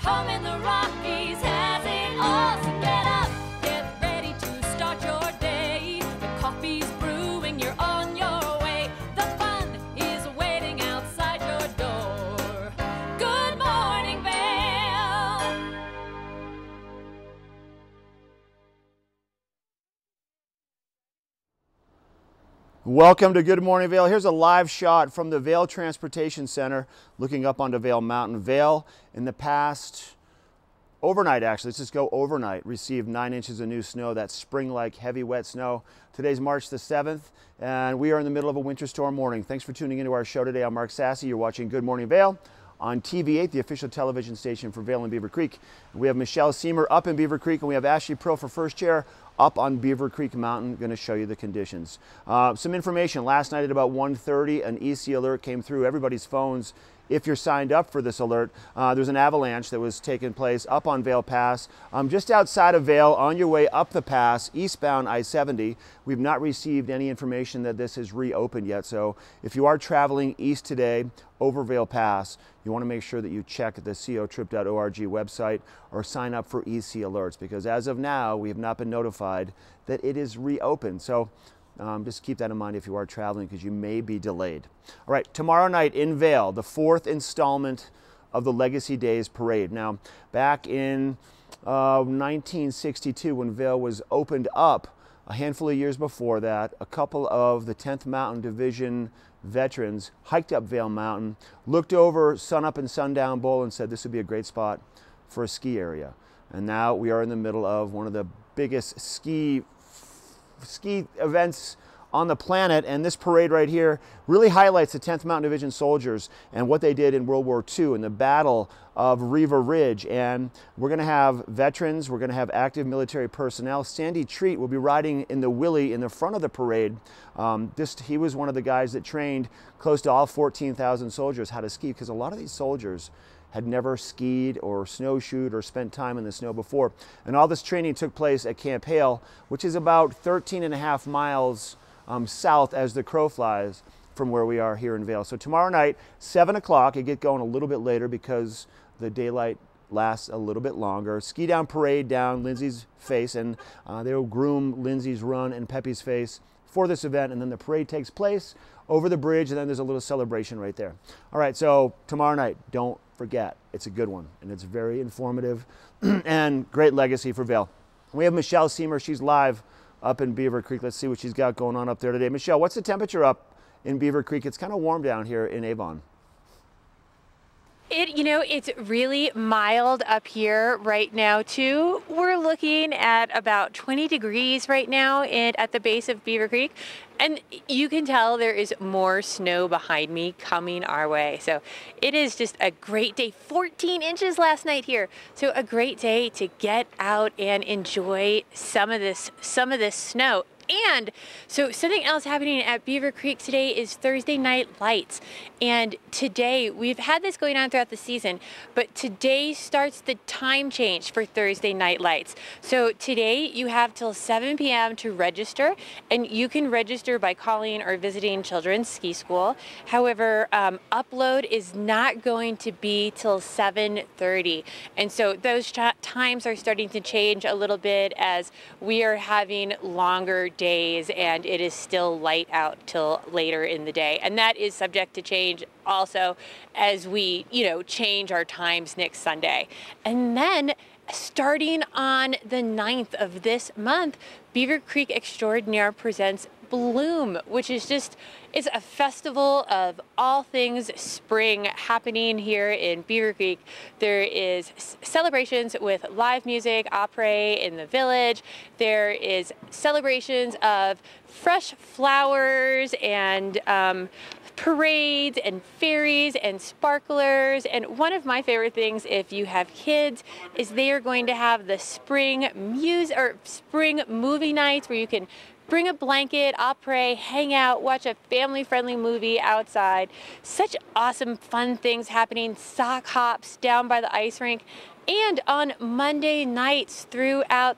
home in the Rockies has it all. So get up, get ready to start your day. The coffee's brewing, you're on your way. The fun is waiting outside your door. Good morning, Vail. Welcome to Good Morning Vail. Here's a live shot from the Vail Transportation Center looking up onto Vail Mountain. Vail, in the past, overnight actually, let's just go overnight, received 9 inches of new snow. That's spring-like heavy wet snow. Today's March the 7th, and we are in the middle of a winter storm morning. Thanks for tuning into our show today. I'm Mark Sassy. You're watching Good Morning Vail on TV8, the official television station for Vail and Beaver Creek. We have Michelle Seamer up in Beaver Creek, and we have Ashley Pro for First Chair up on Beaver Creek Mountain. Going to show you the conditions. Some information. Last night at about 1:30, an EC alert came through everybody's phones. If you're signed up for this alert, there's an avalanche that was taking place up on Vail Pass, just outside of Vail, on your way up the pass, eastbound I-70. We've not received any information that this is reopened yet, so if you are traveling east today over Vail Pass, you want to make sure that you check the cotrip.org website or sign up for EC alerts, because as of now, we have not been notified that it is reopened. So just keep that in mind if you are traveling, because you may be delayed. All right, tomorrow night in Vail, the 4th installment of the Legacy Days Parade. Now, back in 1962, when Vail was opened up, a handful of years before that, a couple of the 10th Mountain Division veterans hiked up Vail Mountain, looked over Sunup and Sundown Bowl and said this would be a great spot for a ski area. And now we are in the middle of one of the biggest ski events on the planet, and this parade right here really highlights the 10th Mountain Division soldiers and what they did in World War II in the Battle of Riva Ridge. And we're going to have veterans, we're going to have active military personnel. Sandy Treat will be riding in the Willie in the front of the parade. He was one of the guys that trained close to all 14,000 soldiers how to ski, because a lot of these soldiers had never skied or snowshoed or spent time in the snow before. And all this training took place at Camp Hale, which is about 13.5 miles south as the crow flies from where we are here in Vail. So tomorrow night, 7 o'clock, it get going a little bit later because the daylight lasts a little bit longer. Ski down parade down Lindsay's face, and they will groom Lindsay's run and Peppy's face for this event, and then the parade takes place over the bridge, and then there's a little celebration right there. All right, so tomorrow night, don't forget, it's a good one, and it's very informative and great legacy for Vail. We have Michelle Seamer. She's live up in Beaver Creek. Let's see what she's got going on up there today. Michelle, what's the temperature up in Beaver Creek? It's kind of warm down here in Avon. It's really mild up here right now too. We're looking at about 20 degrees right now at the base of Beaver Creek. And you can tell there is more snow behind me coming our way. So it is just a great day. 14 inches last night here. So a great day to get out and enjoy some of this snow. And so something else happening at Beaver Creek today is Thursday Night Lights. And today, we've had this going on throughout the season, but today starts the time change for Thursday Night Lights. So today you have till 7 p.m. to register, and you can register by calling or visiting Children's Ski School. However, upload is not going to be till 7:30. And so those times are starting to change a little bit as we are having longer days and it is still light out till later in the day, and that is subject to change also as we change our times next Sunday. And then starting on the 9th of this month, Beaver Creek Extraordinaire presents Bloom, which is it's a festival of all things spring happening here in Beaver Creek. There is celebrations with live music, opera in the village. There is celebrations of fresh flowers and parades and fairies and sparklers. And one of my favorite things, if you have kids, is they are going to have the spring movie nights where you can bring a blanket, opera, hang out, watch a family-friendly movie outside. Such awesome, fun things happening. Sock hops down by the ice rink. And on Monday nights throughout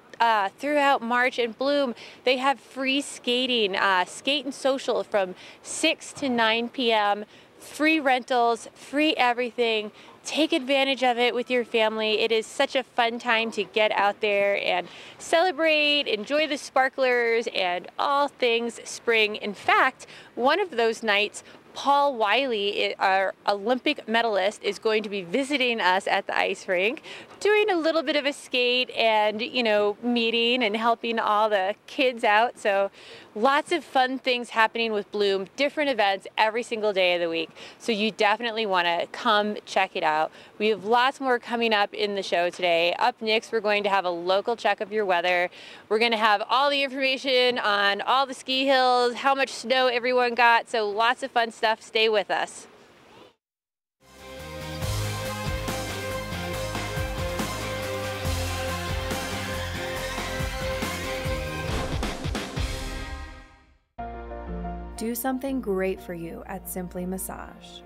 March and Bloom, they have free skating, skate and social from 6 to 9 p.m. free rentals, free everything. Take advantage of it with your family. It is such a fun time to get out there and celebrate, enjoy the sparklers, and all things spring. In fact, one of those nights, Paul Wiley, our Olympic medalist, is going to be visiting us at the ice rink, doing a little bit of a skate and, you know, meeting and helping all the kids out. So lots of fun things happening with Bloom, different events every single day of the week. So you definitely want to come check it out. We have lots more coming up in the show today. Up next, we're going to have a local check of your weather. We're going to have all the information on all the ski hills, how much snow everyone got. So lots of fun stuff. Stay with us. Do something great for you at Simply Massage.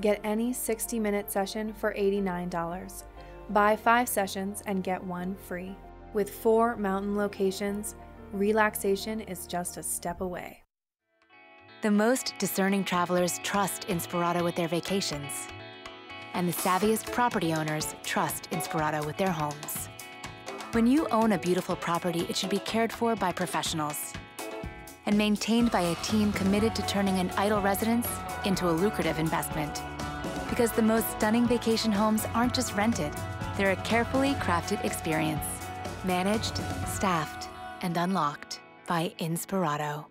Get any 60-minute session for $89. Buy 5 sessions and get 1 free. With 4 mountain locations, relaxation is just a step away. The most discerning travelers trust Inspirato with their vacations. And the savviest property owners trust Inspirato with their homes. When you own a beautiful property, it should be cared for by professionals and maintained by a team committed to turning an idle residence into a lucrative investment. Because the most stunning vacation homes aren't just rented, they're a carefully crafted experience. Managed, staffed, and unlocked by Inspirato.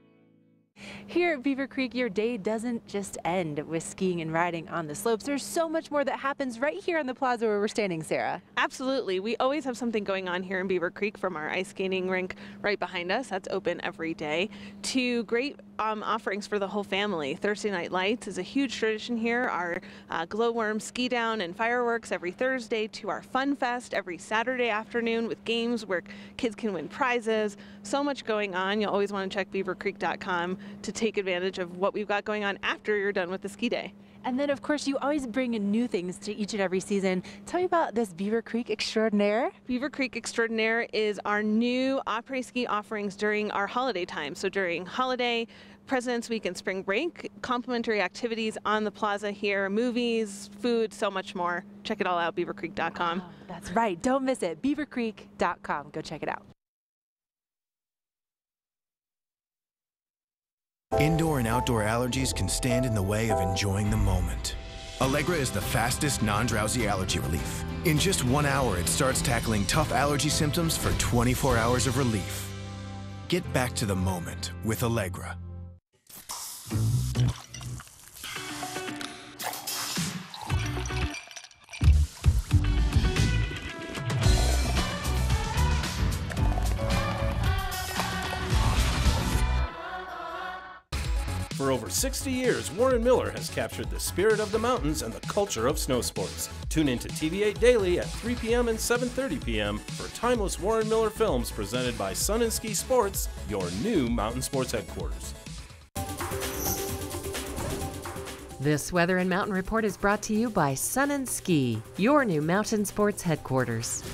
Here at Beaver Creek, your day doesn't just end with skiing and riding on the slopes. There's so much more that happens right here on the plaza where we're standing, Sarah. Absolutely. We always have something going on here in Beaver Creek, from our ice skating rink right behind us, that's open every day, to great offerings for the whole family. Thursday Night Lights is a huge tradition here. Our glowworm ski down and fireworks every Thursday, to our Fun Fest every Saturday afternoon with games where kids can win prizes. So much going on. You'll always want to check beavercreek.com to take advantage of what we've got going on after you're done with the ski day. And then, of course, you always bring in new things to each and every season. Tell me about this Beaver Creek Extraordinaire. Beaver Creek Extraordinaire is our new après-ski offerings during our holiday time. So during holiday, President's Week, and spring break, complimentary activities on the plaza here, movies, food, so much more. Check it all out, beavercreek.com. Wow, that's right. Don't miss it. beavercreek.com. Go check it out. Indoor and outdoor allergies can stand in the way of enjoying the moment. Allegra is the fastest non-drowsy allergy relief. In just 1 hour, it starts tackling tough allergy symptoms for 24 hours of relief. Get back to the moment with Allegra. For over 60 years, Warren Miller has captured the spirit of the mountains and the culture of snow sports. Tune into TV8 Daily at 3 p.m. and 7:30 p.m. for timeless Warren Miller films presented by Sun and Ski Sports, your new mountain sports headquarters. This Weather and Mountain Report is brought to you by Sun and Ski, your new mountain sports headquarters.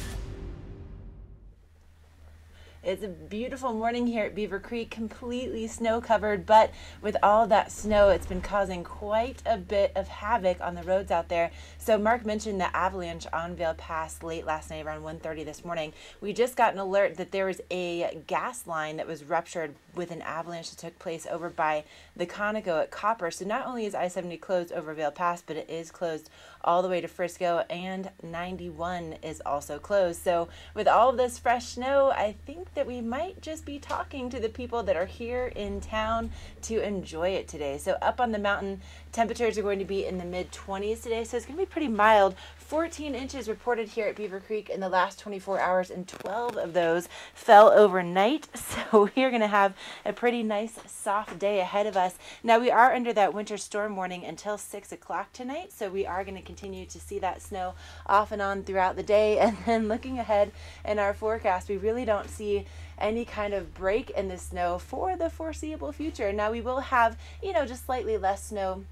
It's a beautiful morning here at Beaver Creek, completely snow covered, but with all that snow, it's been causing quite a bit of havoc on the roads out there. So Mark mentioned the avalanche on Vail Pass late last night around 1:30 this morning. We just got an alert that there was a gas line that was ruptured with an avalanche that took place over by the Conoco at Copper. So not only is I-70 closed over Vail Pass, but it is closed all the way to Frisco, and 91 is also closed. So with all of this fresh snow, I think that we might just be talking to the people that are here in town to enjoy it today. So up on the mountain, temperatures are going to be in the mid-20s today, so it's going to be pretty mild. 14 inches reported here at Beaver Creek in the last 24 hours, and 12 of those fell overnight. So we're going to have a pretty nice soft day ahead of us. Now we are under that winter storm warning until 6 o'clock tonight, so we are going to continue to see that snow off and on throughout the day. And then looking ahead in our forecast, we really don't see any kind of break in the snow for the foreseeable future. Now we will have, just slightly less snow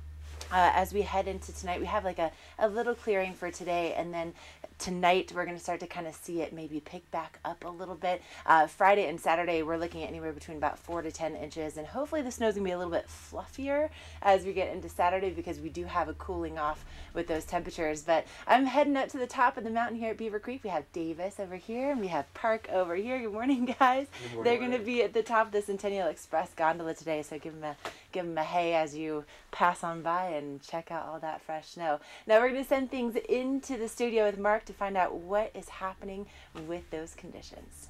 as we head into tonight. We have like a little clearing for today, and then tonight we're going to start to kind of see it maybe pick back up a little bit. Friday and Saturday we're looking at anywhere between about 4 to 10 inches, and hopefully the snow's going to be a little bit fluffier as we get into Saturday because we do have a cooling off with those temperatures. But I'm heading up to the top of the mountain here at Beaver Creek. We have Davis over here and we have Park over here. Good morning, guys. Good morning. They're going to be at the top of the Centennial Express gondola today, so give them a hey as you pass on by and check out all that fresh snow. Now we're going to send things into the studio with Mark to find out what is happening with those conditions.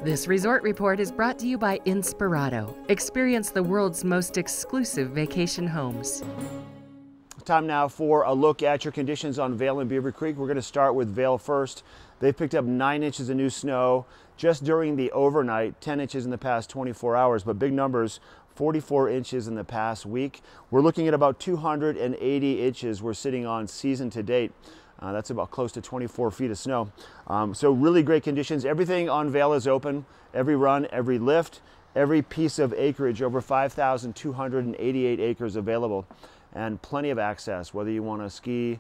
This resort report is brought to you by Inspirato. Experience the world's most exclusive vacation homes. Time now for a look at your conditions on Vail and Beaver Creek. We're going to start with Vail first. They've picked up 9 inches of new snow just during the overnight, 10 inches in the past 24 hours, but big numbers, 44 inches in the past week. We're looking at about 280 inches we're sitting on season to date. That's about close to 24 feet of snow. So really great conditions. Everything on Vail is open. Every run, every lift, every piece of acreage, over 5,288 acres available. And plenty of access, whether you want to ski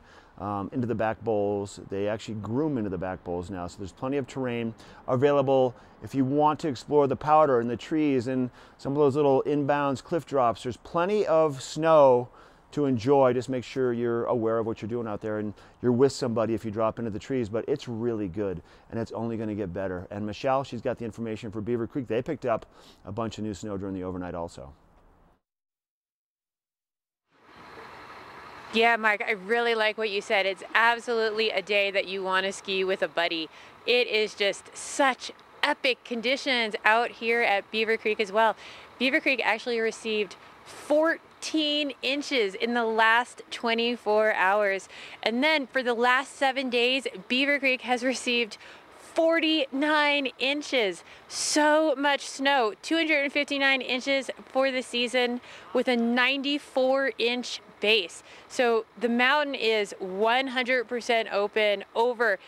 into the back bowls. They actually groom into the back bowls now, so there's plenty of terrain available. If you want to explore the powder and the trees and some of those little inbounds cliff drops, there's plenty of snow to enjoy. Just make sure you're aware of what you're doing out there and you're with somebody if you drop into the trees, but it's really good and it's only going to get better. And Michelle, she's got the information for Beaver Creek. They picked up a bunch of new snow during the overnight also. Yeah, Mark, I really like what you said. It's absolutely a day that you want to ski with a buddy. It is just such epic conditions out here at Beaver Creek as well. Beaver Creek actually received 14 inches in the last 24 hours. And then for the last 7 days, Beaver Creek has received 49 inches. So much snow, 259 inches for the season with a 94-inch base. So the mountain is 100% open, over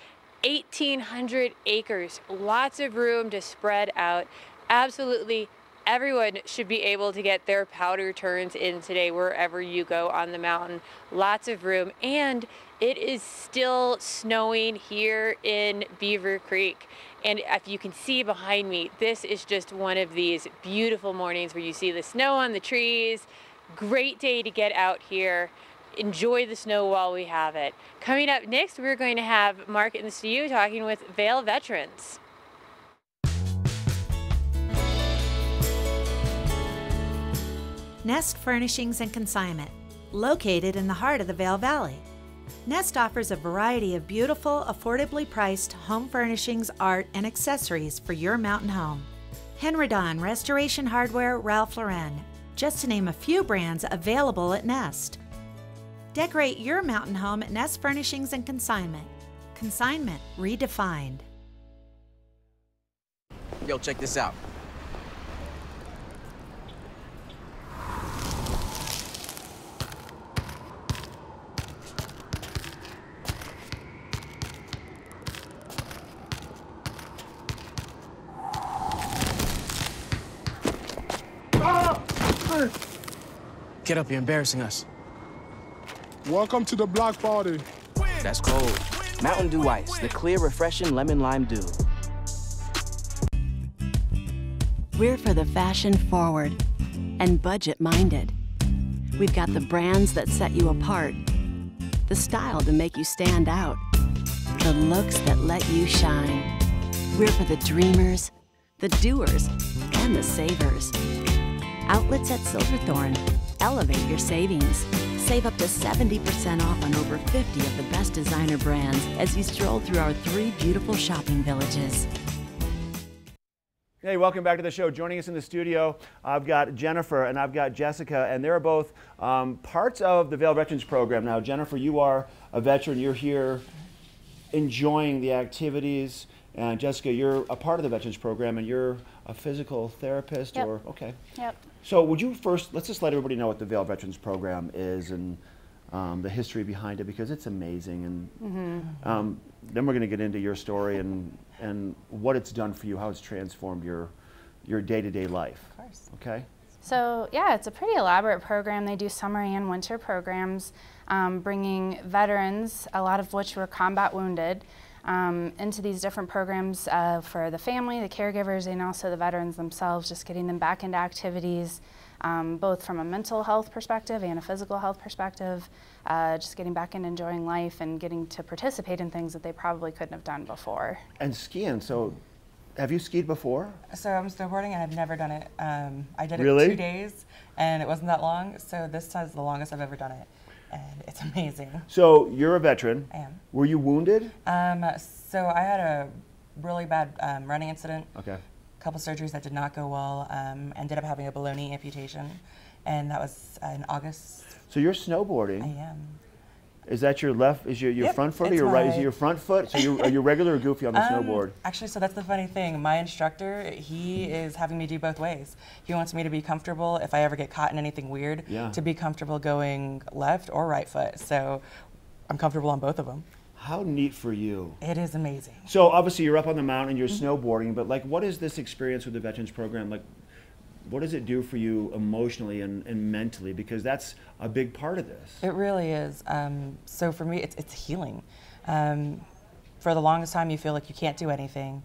1,800 acres, lots of room to spread out. Absolutely everyone should be able to get their powder turns in today wherever you go on the mountain. Lots of room, and it is still snowing here in Beaver Creek. And if you can see behind me, this is just one of these beautiful mornings where you see the snow on the trees. Great day to get out here. Enjoy the snow while we have it. Coming up next, we're going to have Mark in the studio talking with Vail veterans. Nest Furnishings and Consignment, located in the heart of the Vail Valley. Nest offers a variety of beautiful, affordably priced home furnishings, art, and accessories for your mountain home. Henredon, Restoration Hardware, Ralph Lauren, just to name a few brands available at Nest. Decorate your mountain home at Nest Furnishings and Consignment. Consignment redefined. Yo, check this out. Get up, you're embarrassing us. Welcome to the block party. That's cold. Mountain Dew Ice, the clear, refreshing lemon lime dew. We're for the fashion forward and budget minded. We've got the brands that set you apart, the style to make you stand out, the looks that let you shine. We're for the dreamers, the doers, and the savers. Outlets at Silverthorne. Elevate your savings. Save up to 70% off on over 50 of the best designer brands as you stroll through our 3 beautiful shopping villages. Hey, welcome back to the show. Joining us in the studio, I've got Jennifer and I've got Jessica, and they're both parts of the Vail Veterans Program. Now, Jennifer, you are a veteran. You're here enjoying the activities. And Jessica, you're a part of the Veterans Program, and you're a physical therapist, Yep. or okay. Yep. So would you first, let's just let everybody know what the Vail Veterans Program is and the history behind it, because it's amazing. And then we're going to get into your story and what it's done for you, how it's transformed your day-to-day life. Of course. Okay? So yeah, it's a pretty elaborate program. They do summer and winter programs, bringing veterans, a lot of which were combat wounded, into these different programs for the family, the caregivers, and also the veterans themselves, just getting them back into activities, both from a mental health perspective and a physical health perspective, just getting back and enjoying life and getting to participate in things that they probably couldn't have done before. And skiing, so have you skied before? So I'm snowboarding and I've never done it. I did it Really? 2 days and it wasn't that long, so this is the longest I've ever done it. And it's amazing. So you're a veteran. I am. Were you wounded? So I had a really bad running incident. Okay. A couple surgeries that did not go well. Ended up having a below-knee amputation, and that was in August. So you're snowboarding. I am. Is that your left? Is your Yep, front foot or it's your right? Is my- it your front foot? So are you regular or goofy on the snowboard? Actually, so that's the funny thing. My instructor, he is having me do both ways. He wants me to be comfortable if I ever get caught in anything weird, to be comfortable going left or right foot. So I'm comfortable on both of them. How neat for you. It is amazing. So obviously you're up on the mountain, you're snowboarding, but like what is this experience with the Veterans Program? Like what does it do for you emotionally and mentally? Because that's a big part of this. It really is. So for me, it's healing. For the longest time, you feel like you can't do anything.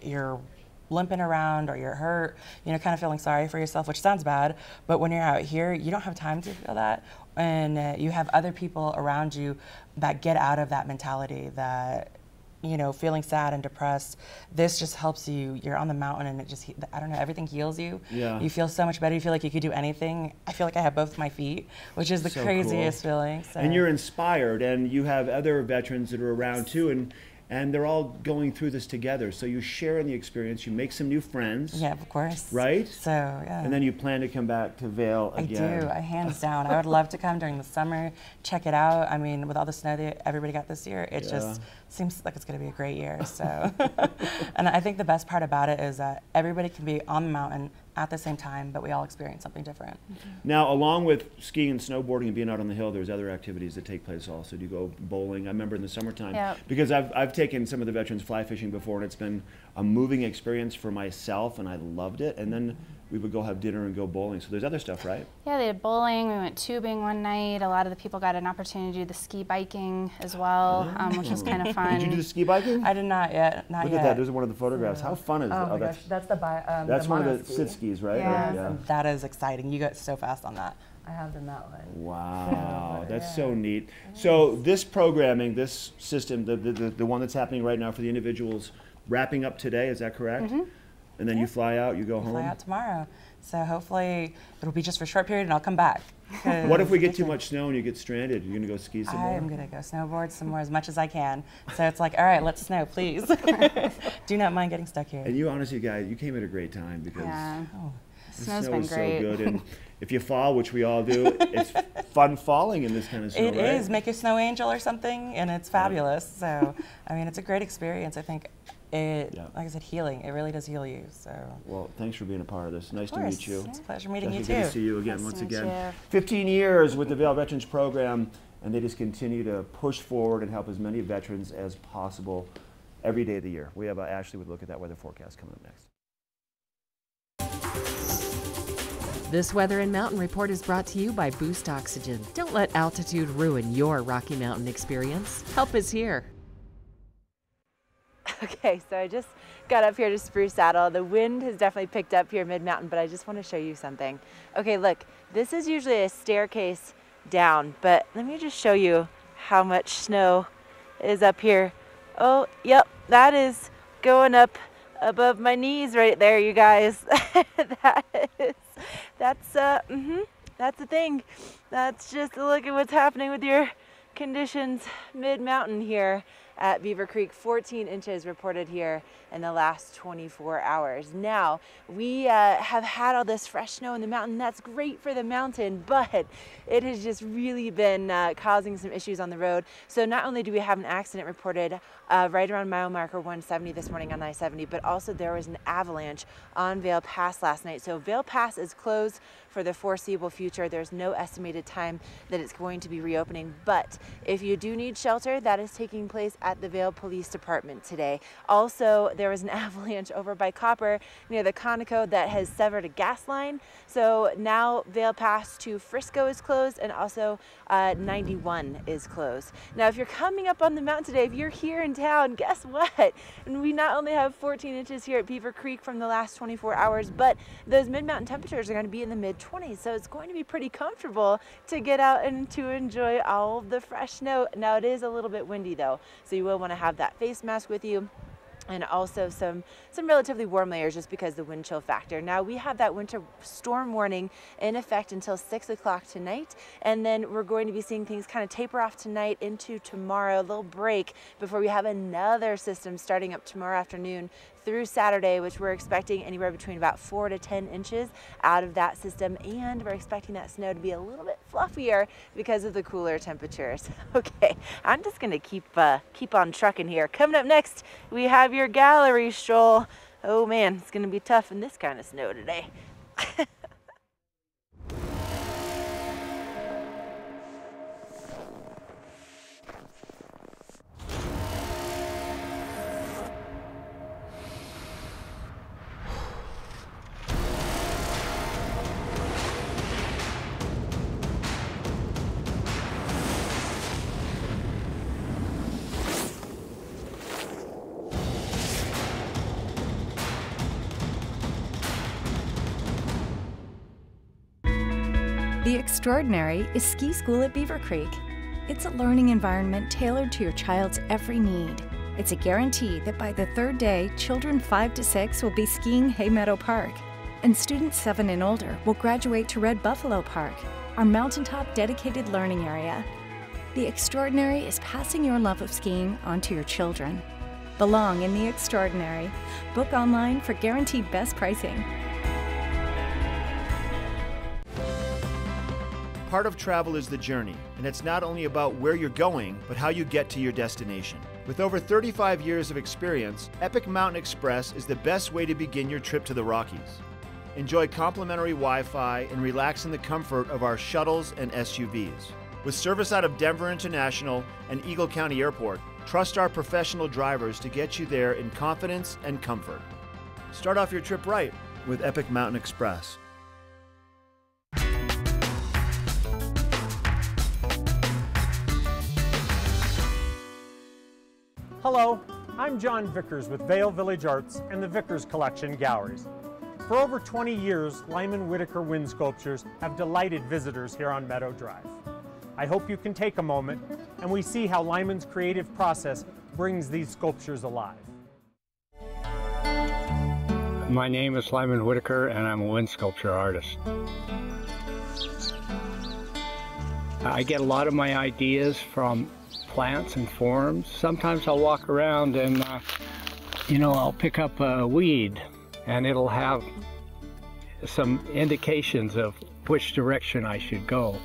You're limping around or you're hurt, kind of feeling sorry for yourself, which sounds bad, but when you're out here, you don't have time to feel that. And you have other people around you that get out of that mentality that, feeling sad and depressed. This just helps you. You're on the mountain and it just, I don't know, everything heals you. Yeah. You feel so much better. You feel like you could do anything. I feel like I have both my feet, which is the So craziest cool. feeling. So. And you're inspired, and you have other veterans that are around too, and they're all going through this together. So you share in the experience, you make some new friends. Yeah, of course. Right? So, yeah. And then you plan to come back to Vail again. I do, hands down. I would love to come during the summer, check it out. I mean, with all the snow that everybody got this year, it just seems like it's going to be a great year. So, and I think the best part about it is that everybody can be on the mountain at the same time, but we all experience something different. Now, along with skiing and snowboarding and being out on the hill, there's other activities that take place also. Do you go bowling? I remember in the summertime, because I've taken some of the veterans fly fishing before, and it's been a moving experience for myself, and I loved it. And then we would go have dinner and go bowling. So there's other stuff, right? Yeah, they did bowling. We went tubing one night. A lot of the people got an opportunity to do the ski biking as well, which was kind of fun. Did you do the ski biking? I did not yet. Not Look yet. at that. There's one of the photographs. How fun is that? Oh my gosh, that's the that's the one of mono the ski. sit skis, right? Yeah. That is exciting. You got so fast on that. I have done that one. Wow, that's so neat. So this programming, this system, the one that's happening right now for the individuals, wrapping up today, is that correct? Mm-hmm. And then you fly out, you go home? Fly out tomorrow. So hopefully it'll be just for a short period and I'll come back. What if we get too much snow and you get stranded? You're going to go ski some more? I am going to go snowboard some more as much as I can. So it's like, all right, let's snow, please. Do not mind getting stuck here. And you honestly, guys, you came at a great time because the Snow's snow been is great. so good. And if you fall, which we all do, it's fun falling in this kind of snow, It right? is. Make a snow angel or something, and it's fabulous. So, I mean, it's a great experience. I think it, like I said, healing. It really does heal you. So. Well, thanks for being a part of this. Nice to course. meet you. It's a pleasure meeting you Definitely too. Good to see you again, Nice once to meet again. you. 15 years with the Vail Veterans Program, and they just continue to push forward and help as many veterans as possible every day of the year. We have Ashley with a look at that weather forecast coming up next. This Weather and Mountain Report is brought to you by Boost Oxygen. Don't let altitude ruin your Rocky Mountain experience. Help is here. Okay, so I just got up here to Spruce Saddle. The wind has definitely picked up here mid-mountain, but I just want to show you something. Okay, look, this is usually a staircase down, but let me just show you how much snow is up here. Oh, yep, that is going up above my knees right there, you guys. That's the thing. That's just a look at what's happening with your conditions mid-mountain here at Beaver Creek. 14 inches reported here in the last 24 hours. Now, we have had all this fresh snow in the mountain. That's great for the mountain, but it has just really been causing some issues on the road. So not only do we have an accident reported right around mile marker 170 this morning on I-70, but also there was an avalanche on Vail Pass last night. So Vail Pass is closed for the foreseeable future. There's no estimated time that it's going to be reopening, but if you do need shelter, that is taking place at the Vail Police Department today. Also, there was an avalanche over by Copper near the Conoco that has severed a gas line. So now Vail Pass to Frisco is closed, and also 91 is closed. Now, if you're coming up on the mountain today, if you're here in town, guess what? And we not only have 14 inches here at Beaver Creek from the last 24 hours, but those mid-mountain temperatures are going to be in the mid-20s. So it's going to be pretty comfortable to get out and to enjoy all of the fresh snow. Now, it is a little bit windy though, so you will want to have that face mask with you, and also some relatively warm layers just because the wind chill factor. Now, we have that winter storm warning in effect until 6 o'clock tonight, and then we're going to be seeing things kind of taper off tonight into tomorrow, a little break before we have another system starting up tomorrow afternoon through Saturday, which we're expecting anywhere between about 4 to 10 inches out of that system, and we're expecting that snow to be a little bit fluffier because of the cooler temperatures. Okay, I'm just gonna keep on trucking here. Coming up next, we have your gallery stroll. Oh man, it's gonna be tough in this kind of snow today. The Extraordinary is ski school at Beaver Creek. It's a learning environment tailored to your child's every need. It's a guarantee that by the third day, children 5 to 6 will be skiing Hay Meadow Park, and students 7 and older will graduate to Red Buffalo Park, our mountaintop dedicated learning area. The Extraordinary is passing your love of skiing onto your children. Belong in the Extraordinary. Book online for guaranteed best pricing. Part of travel is the journey, and it's not only about where you're going, but how you get to your destination. With over 35 years of experience, Epic Mountain Express is the best way to begin your trip to the Rockies. Enjoy complimentary Wi-Fi and relax in the comfort of our shuttles and SUVs. With service out of Denver International and Eagle County Airport, trust our professional drivers to get you there in confidence and comfort. Start off your trip right with Epic Mountain Express. Hello, I'm John Vickers with Vail Village Arts and the Vickers Collection Galleries. For over 20 years, Lyman Whitaker wind sculptures have delighted visitors here on Meadow Drive. I hope you can take a moment and we see how Lyman's creative process brings these sculptures alive. My name is Lyman Whitaker and I'm a wind sculpture artist. I get a lot of my ideas from plants and forms. Sometimes I'll walk around and, I'll pick up a weed and it'll have some indications of which direction I should go.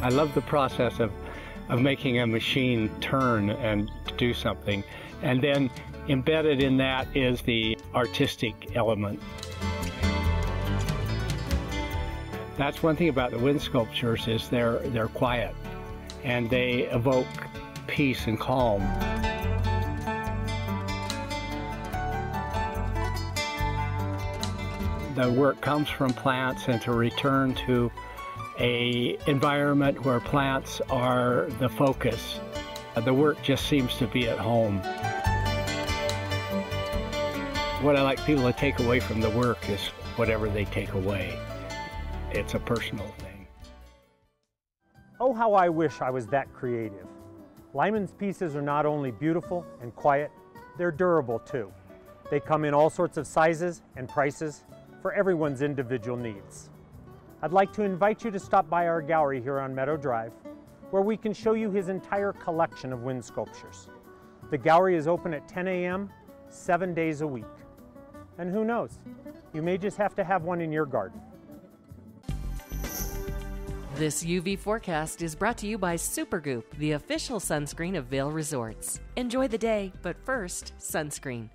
I love the process of making a machine turn and do something. And then embedded in that is the artistic element. That's one thing about the wind sculptures is they're quiet. And they evoke peace and calm. The work comes from plants, and to return to an environment where plants are the focus, the work just seems to be at home. What I like people to take away from the work is whatever they take away. It's a personal thing. Oh, how I wish I was that creative. Lyman's pieces are not only beautiful and quiet, they're durable too. They come in all sorts of sizes and prices for everyone's individual needs. I'd like to invite you to stop by our gallery here on Meadow Drive, where we can show you his entire collection of wind sculptures. The gallery is open at 10 a.m., 7 days a week. And who knows, you may just have to have one in your garden. This UV forecast is brought to you by Supergoop, the official sunscreen of Vail Resorts. Enjoy the day, but first, sunscreen.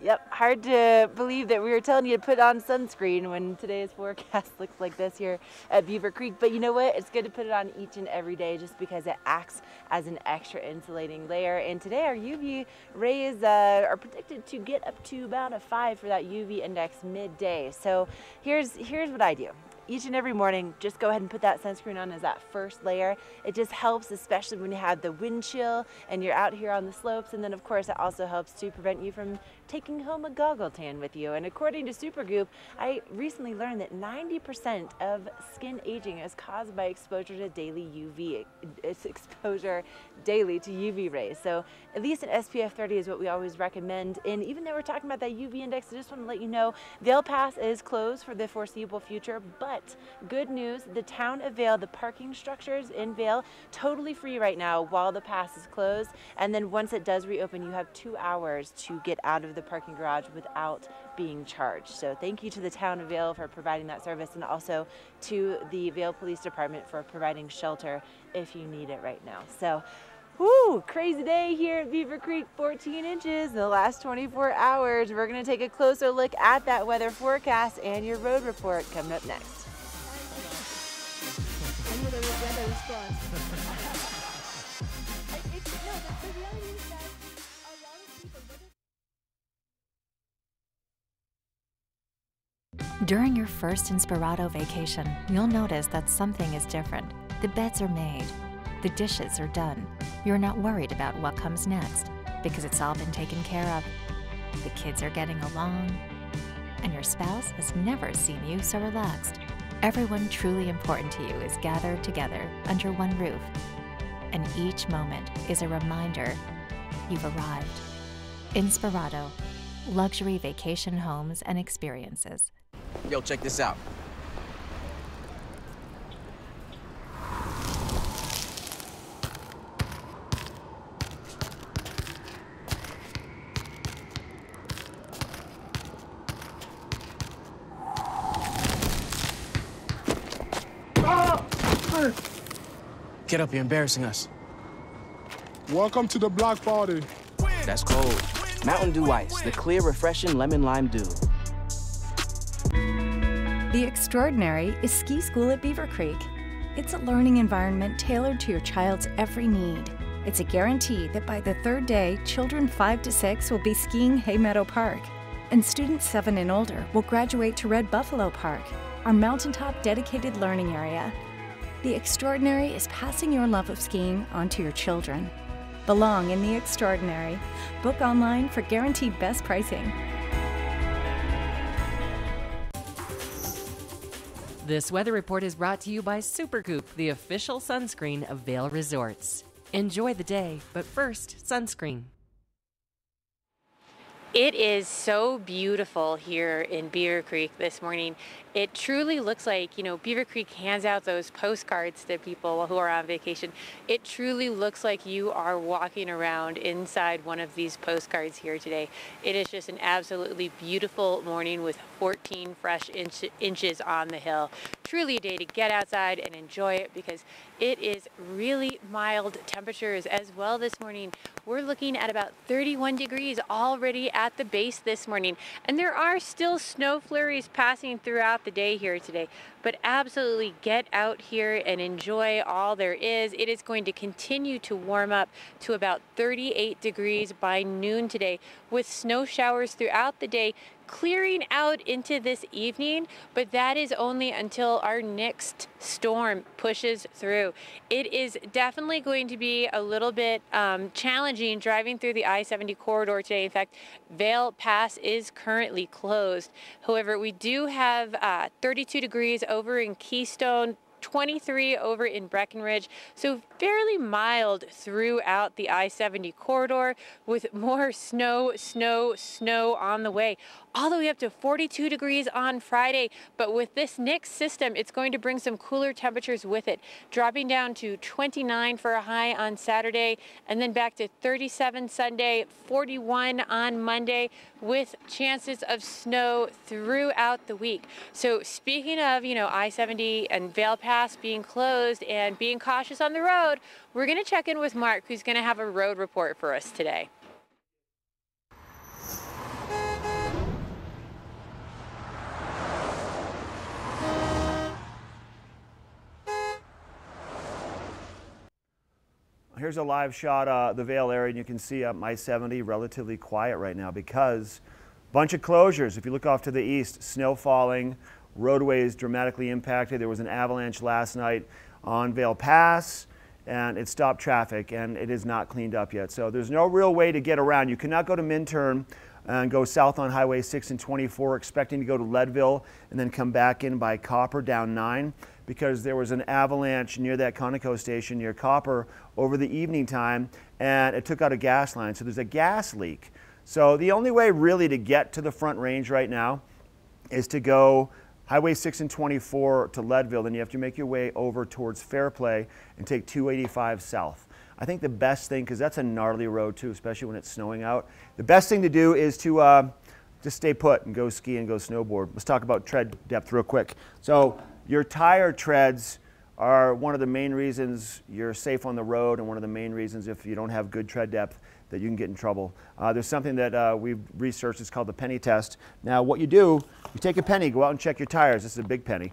Yep, hard to believe that we were telling you to put on sunscreen when today's forecast looks like this here at Beaver Creek. But you know what? It's good to put it on each and every day just because it acts as an extra insulating layer. And today our UV rays are predicted to get up to about a 5 for that UV index midday. So here's what I do. Each and every morning, just go ahead and put that sunscreen on as that first layer. It just helps, especially when you have the wind chill and you're out here on the slopes. And then of course, it also helps to prevent you from taking home a goggle tan with you. And according to Supergoop, I recently learned that 90% of skin aging is caused by exposure to daily UV. It's exposure daily to UV rays. So at least an SPF 30 is what we always recommend. And even though we're talking about that UV index, I just want to let you know, Vail Pass is closed for the foreseeable future, but good news, the town of Vail, the parking structures in Vail, totally free right now while the pass is closed. And then once it does reopen, you have 2 hours to get out of the parking garage without being charged. So thank you to the town of Vail for providing that service, and also to the Vail Police Department for providing shelter if you need it right now. So woo, crazy day here at Beaver Creek, 14 inches in the last 24 hours. We're gonna take a closer look at that weather forecast and your road report coming up next. During your first Inspirato vacation, you'll notice that something is different. The beds are made. The dishes are done. You're not worried about what comes next because it's all been taken care of. The kids are getting along, and your spouse has never seen you so relaxed. Everyone truly important to you is gathered together under one roof, and each moment is a reminder you've arrived. Inspirato, luxury vacation homes and experiences. Yo, check this out. Get up, you're embarrassing us. Welcome to the block party. That's cold. Mountain Dew Ice, the clear, refreshing lemon lime dew. The Extraordinary is ski school at Beaver Creek. It's a learning environment tailored to your child's every need. It's a guarantee that by the 3rd day, children 5 to 6 will be skiing Hay Meadow Park, and students 7 and older will graduate to Red Buffalo Park, our mountaintop dedicated learning area. The Extraordinary is passing your love of skiing onto your children. Belong in the Extraordinary. Book online for guaranteed best pricing. This weather report is brought to you by Supergoop, the official sunscreen of Vail Resorts. Enjoy the day, but first, sunscreen. It is so beautiful here in Beaver Creek this morning. It truly looks like, you know, Beaver Creek hands out those postcards to people who are on vacation. It truly looks like you are walking around inside one of these postcards here today. It is just an absolutely beautiful morning with 14 fresh inches on the hill. Truly a day to get outside and enjoy it because it is really mild temperatures as well this morning. We're looking at about 31 degrees already at the base this morning, and there are still snow flurries passing throughout the day here today, but absolutely get out here and enjoy all there is. It is going to continue to warm up to about 38 degrees by noon today, with snow showers throughout the day clearing out into this evening, but that is only until our next storm pushes through. It is definitely going to be a little bit challenging driving through the I-70 corridor today. In fact, Vail Pass is currently closed. However, we do have 32 degrees over in Keystone, 23 over in Breckenridge, so fairly mild throughout the I-70 corridor with more snow on the way. All the way up to 42 degrees on Friday, but with this next system, it's going to bring some cooler temperatures with it, dropping down to 29 for a high on Saturday, and then back to 37 Sunday, 41 on Monday, with chances of snow throughout the week. So speaking of, you know, I-70 and Vail Pass being closed and being cautious on the road, we're going to check in with Mark, who's going to have a road report for us today. here's a live shot of the Vail area, and you can see up I-70 relatively quiet right now because a bunch of closures. If you look off to the east, snow falling, roadways dramatically impacted. There was an avalanche last night on Vail Pass, and it stopped traffic, and it is not cleaned up yet. So there's no real way to get around. You cannot go to Minturn and go south on Highway 6 and 24 expecting to go to Leadville and then come back in by Copper down 9 because there was an avalanche near that Conoco station near Copper over the evening time, and it took out a gas line. So there's a gas leak. So the only way really to get to the Front Range right now is to go Highway 6 and 24 to Leadville, then you have to make your way over towards Fairplay and take 285 south. I think the best thing, because that's a gnarly road too, especially when it's snowing out, the best thing to do is to just stay put and go ski and go snowboard. Let's talk about tread depth real quick. So your tire treads are one of the main reasons you're safe on the road and one of the main reasons if you don't have good tread depth that you can get in trouble. There's something that we've researched, it's called the penny test. Now what you do, you take a penny, go out and check your tires. This is a big penny.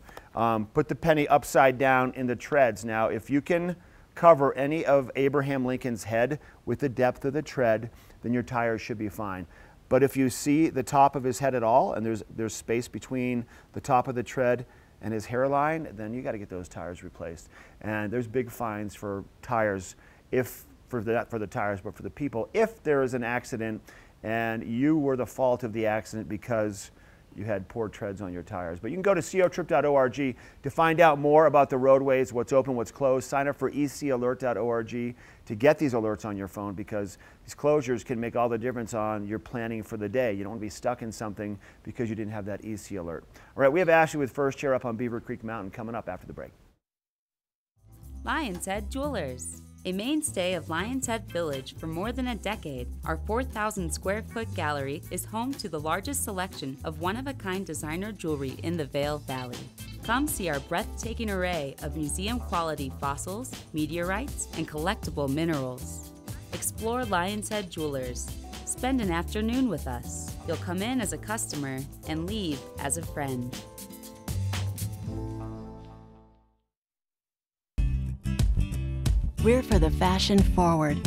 Put the penny upside down in the treads. Now if you can cover any of Abraham Lincoln's head with the depth of the tread, then your tires should be fine. But if you see the top of his head at all and there's space between the top of the tread and his hairline, then you got to get those tires replaced. And there's big fines for tires, not for the tires, but for the people, if there is an accident and you were the fault of the accident because you had poor treads on your tires. But you can go to cotrip.org to find out more about the roadways, what's open, what's closed. Sign up for ecalert.org to get these alerts on your phone because these closures can make all the difference on your planning for the day. You don't want to be stuck in something because you didn't have that EC alert. All right, we have Ashley with First Chair up on Beaver Creek Mountain coming up after the break. Lion's Head Jewelers. A mainstay of Lion's Head Village for more than a decade, our 4,000 square foot gallery is home to the largest selection of one-of-a-kind designer jewelry in the Vail Valley. Come see our breathtaking array of museum-quality fossils, meteorites, and collectible minerals. Explore Lion's Head Jewelers. Spend an afternoon with us. You'll come in as a customer and leave as a friend. We're for the fashion forward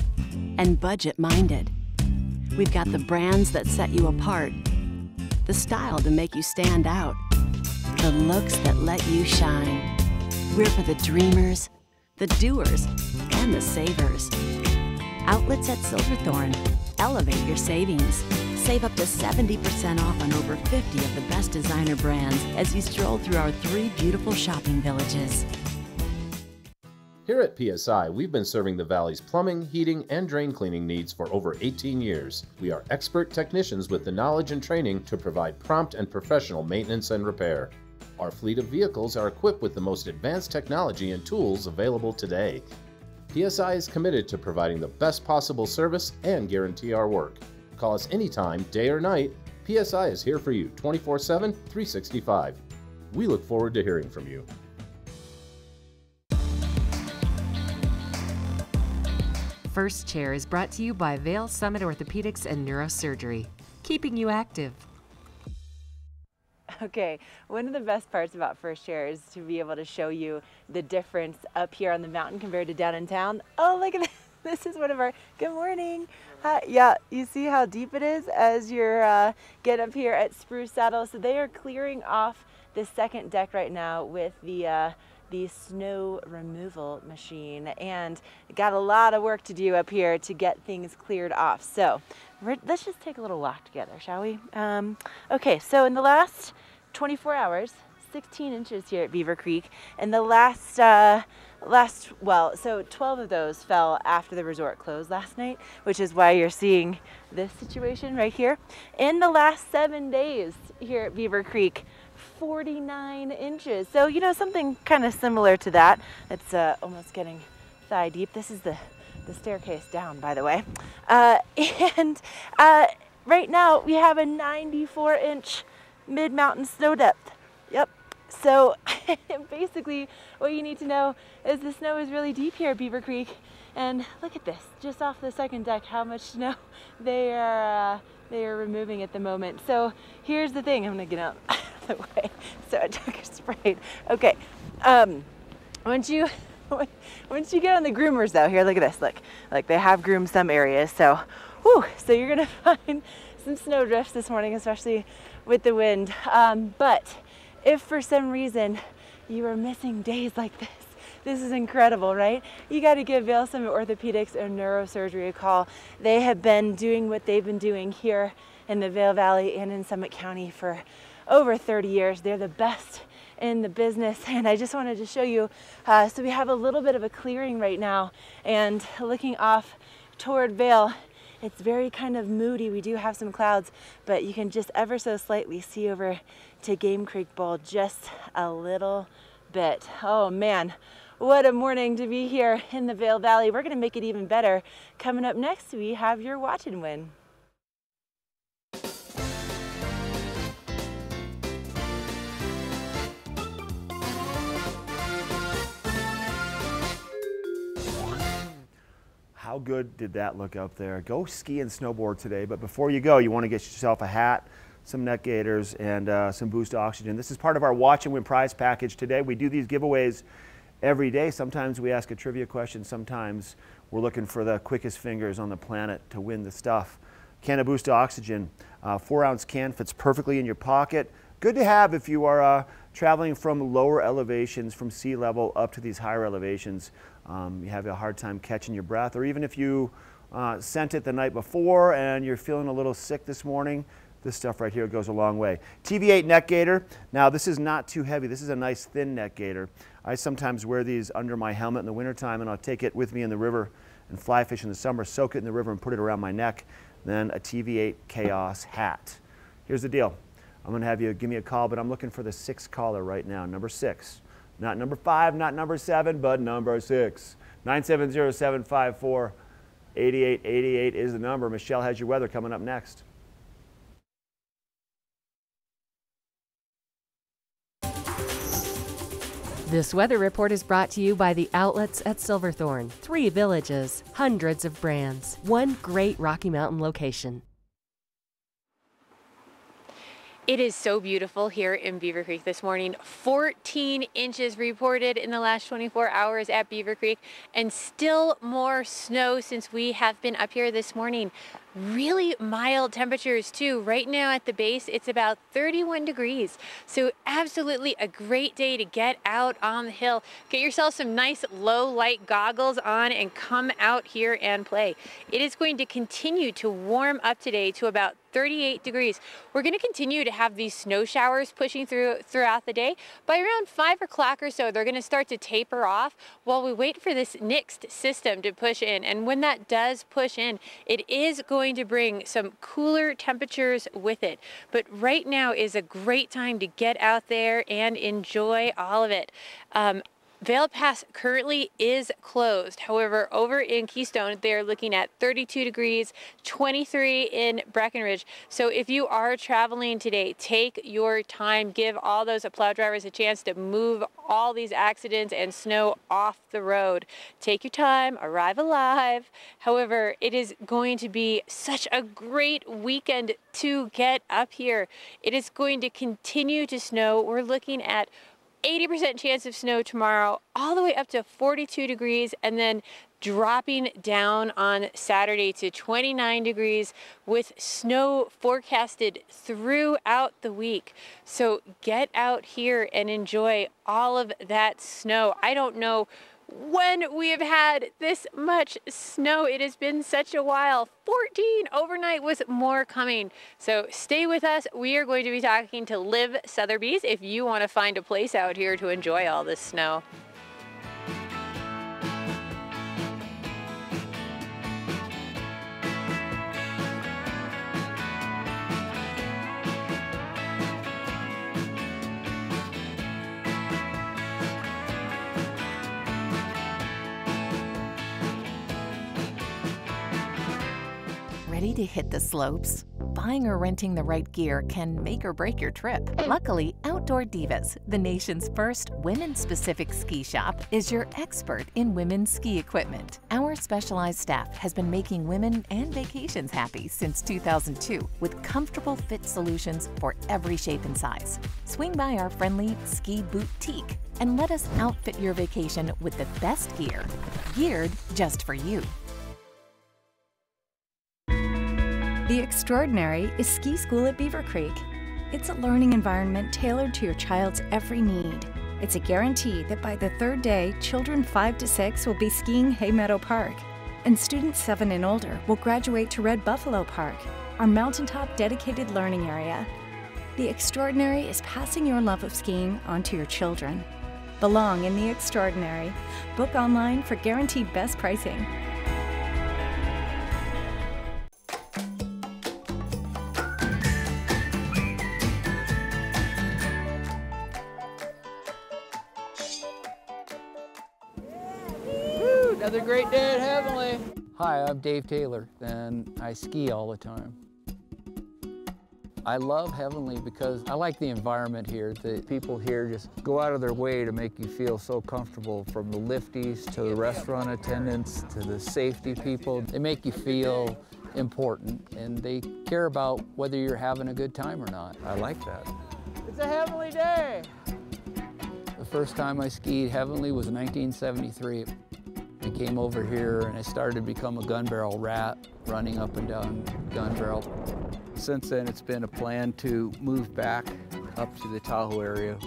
and budget minded. We've got the brands that set you apart, the style to make you stand out, the looks that let you shine. We're for the dreamers, the doers, and the savers. Outlets at Silverthorne. Elevate your savings. Save up to 70% off on over 50 of the best designer brands as you stroll through our 3 beautiful shopping villages. Here at PSI, we've been serving the Valley's plumbing, heating, and drain cleaning needs for over 18 years. We are expert technicians with the knowledge and training to provide prompt and professional maintenance and repair. Our fleet of vehicles are equipped with the most advanced technology and tools available today. PSI is committed to providing the best possible service and guarantee our work. Call us anytime, day or night. PSI is here for you 24/7, 365. We look forward to hearing from you. First Chair is brought to you by Vail Summit Orthopedics and Neurosurgery, keeping you active. Okay, one of the best parts about First Chair is to be able to show you the difference up here on the mountain compared to down in town. Oh, look at this. This is one of our, good morning. Yeah, you see how deep it is as you're get up here at Spruce Saddle. So they are clearing off the second deck right now with the snow removal machine, and got a lot of work to do up here to get things cleared off. So let's just take a little walk together, shall we? Okay, so in the last 24 hours, 16 inches here at Beaver Creek, and the so 12 of those fell after the resort closed last night, which is why you're seeing this situation right here. In the last 7 days here at Beaver Creek, 49 inches. So, you know, something kind of similar to that. It's almost getting thigh deep. This is the staircase down, by the way. And right now we have a 94-inch mid-mountain snow depth. Yep. So basically what you need to know is the snow is really deep here at Beaver Creek. And look at this, just off the second deck, how much snow they are removing at the moment. So here's the thing, I'm gonna get out of the way so I took a sprite. Okay, once you once you get on the groomers though, here, look at this, look, like they have groomed some areas, so, whew, so you're gonna find some snow drifts this morning, especially with the wind. But if for some reason you are missing days like this is incredible, right? You got to give Vail Summit Orthopedics and Neurosurgery a call. They have been doing what they've been doing here in the Vail Valley and in Summit County for over 30 years. They're the best in the business, and I just wanted to show you. So we have a little bit of a clearing right now, and looking off toward Vail, it's very kind of moody. We do have some clouds, but you can just ever so slightly see over to Game Creek Bowl just a little bit. Oh man. What a morning to be here in the Vail Valley. We're going to make it even better. Coming up next, we have your Watch and Win. How good did that look up there? Go ski and snowboard today, but before you go, you want to get yourself a hat, some neck gaiters, and some Boost Oxygen. This is part of our Watch and Win prize package today. We do these giveaways every day. Sometimes we ask a trivia question. Sometimes we're looking for the quickest fingers on the planet to win the stuff. Can of Boost Oxygen, 4-ounce can, fits perfectly in your pocket. Good to have if you are traveling from lower elevations, from sea level up to these higher elevations. You have a hard time catching your breath, or even if you sent it the night before and you're feeling a little sick this morning, this stuff right here goes a long way. TV8 neck gaiter. Now this is not too heavy. This is a nice thin neck gaiter. I sometimes wear these under my helmet in the wintertime, and I'll take it with me in the river and fly fish in the summer, soak it in the river and put it around my neck. Then a TV8 Chaos hat. Here's the deal. I'm going to have you give me a call, but I'm looking for the 6th caller right now, number 6. Not number 5, not number 7, but number 6. 970-754-8888 is the number. Michelle has your weather coming up next. This weather report is brought to you by the outlets at Silverthorne. 3 villages, hundreds of brands, 1 great Rocky Mountain location. It is so beautiful here in Beaver Creek this morning. 14 inches reported in the last 24 hours at Beaver Creek, and still more snow since we have been up here this morning. Really mild temperatures too. Right now at the base, it's about 31 degrees. So absolutely a great day to get out on the hill. Get yourself some nice low light goggles on and come out here and play. It is going to continue to warm up today to about 38 degrees. We're going to continue to have these snow showers pushing throughout the day. By around 5 o'clock or so, they're going to start to taper off while we wait for this next system to push in. And when that does push in, it is going to bring some cooler temperatures with it. But right now is a great time to get out there and enjoy all of it. Vail Pass currently is closed. However, over in Keystone, they're looking at 32 degrees, 23 in Breckenridge. So if you are traveling today, take your time. Give all those plow drivers a chance to move all these accidents and snow off the road. Take your time, arrive alive. However, it is going to be such a great weekend to get up here. It is going to continue to snow. We're looking at 80% chance of snow tomorrow, all the way up to 42 degrees, and then dropping down on Saturday to 29 degrees with snow forecasted throughout the week. So get out here and enjoy all of that snow. I don't know when we have had this much snow. It has been such a while. 14 overnight with more coming. So stay with us. We are going to be talking to Liv Sotheby's if you want to find a place out here to enjoy all this snow. Ready to hit the slopes? Buying or renting the right gear can make or break your trip. Luckily, Outdoor Divas, the nation's first women-specific ski shop, is your expert in women's ski equipment. Our specialized staff has been making women and vacations happy since 2002 with comfortable fit solutions for every shape and size. Swing by our friendly ski boutique. and let us outfit your vacation with the best gear, geared just for you. The Extraordinary is ski school at Beaver Creek. It's a learning environment tailored to your child's every need. It's a guarantee that by the third day, children 5 to 6 will be skiing Hay Meadow Park, and students 7 and older will graduate to Red Buffalo Park, our mountaintop dedicated learning area. The Extraordinary is passing your love of skiing onto your children. Belong in the Extraordinary. Book online for guaranteed best pricing. Another great day at Heavenly. Hi, I'm Dave Taylor, and I ski all the time. I love Heavenly because I like the environment here. The people here just go out of their way to make you feel so comfortable, from the lifties to the restaurant attendants to the safety people. They make you feel important, and they care about whether you're having a good time or not. I like that. It's a Heavenly day. The first time I skied Heavenly was in 1973. I came over here and I started to become a gun barrel rat, running up and down gun barrel. Since then, it's been a plan to move back up to the Tahoe area.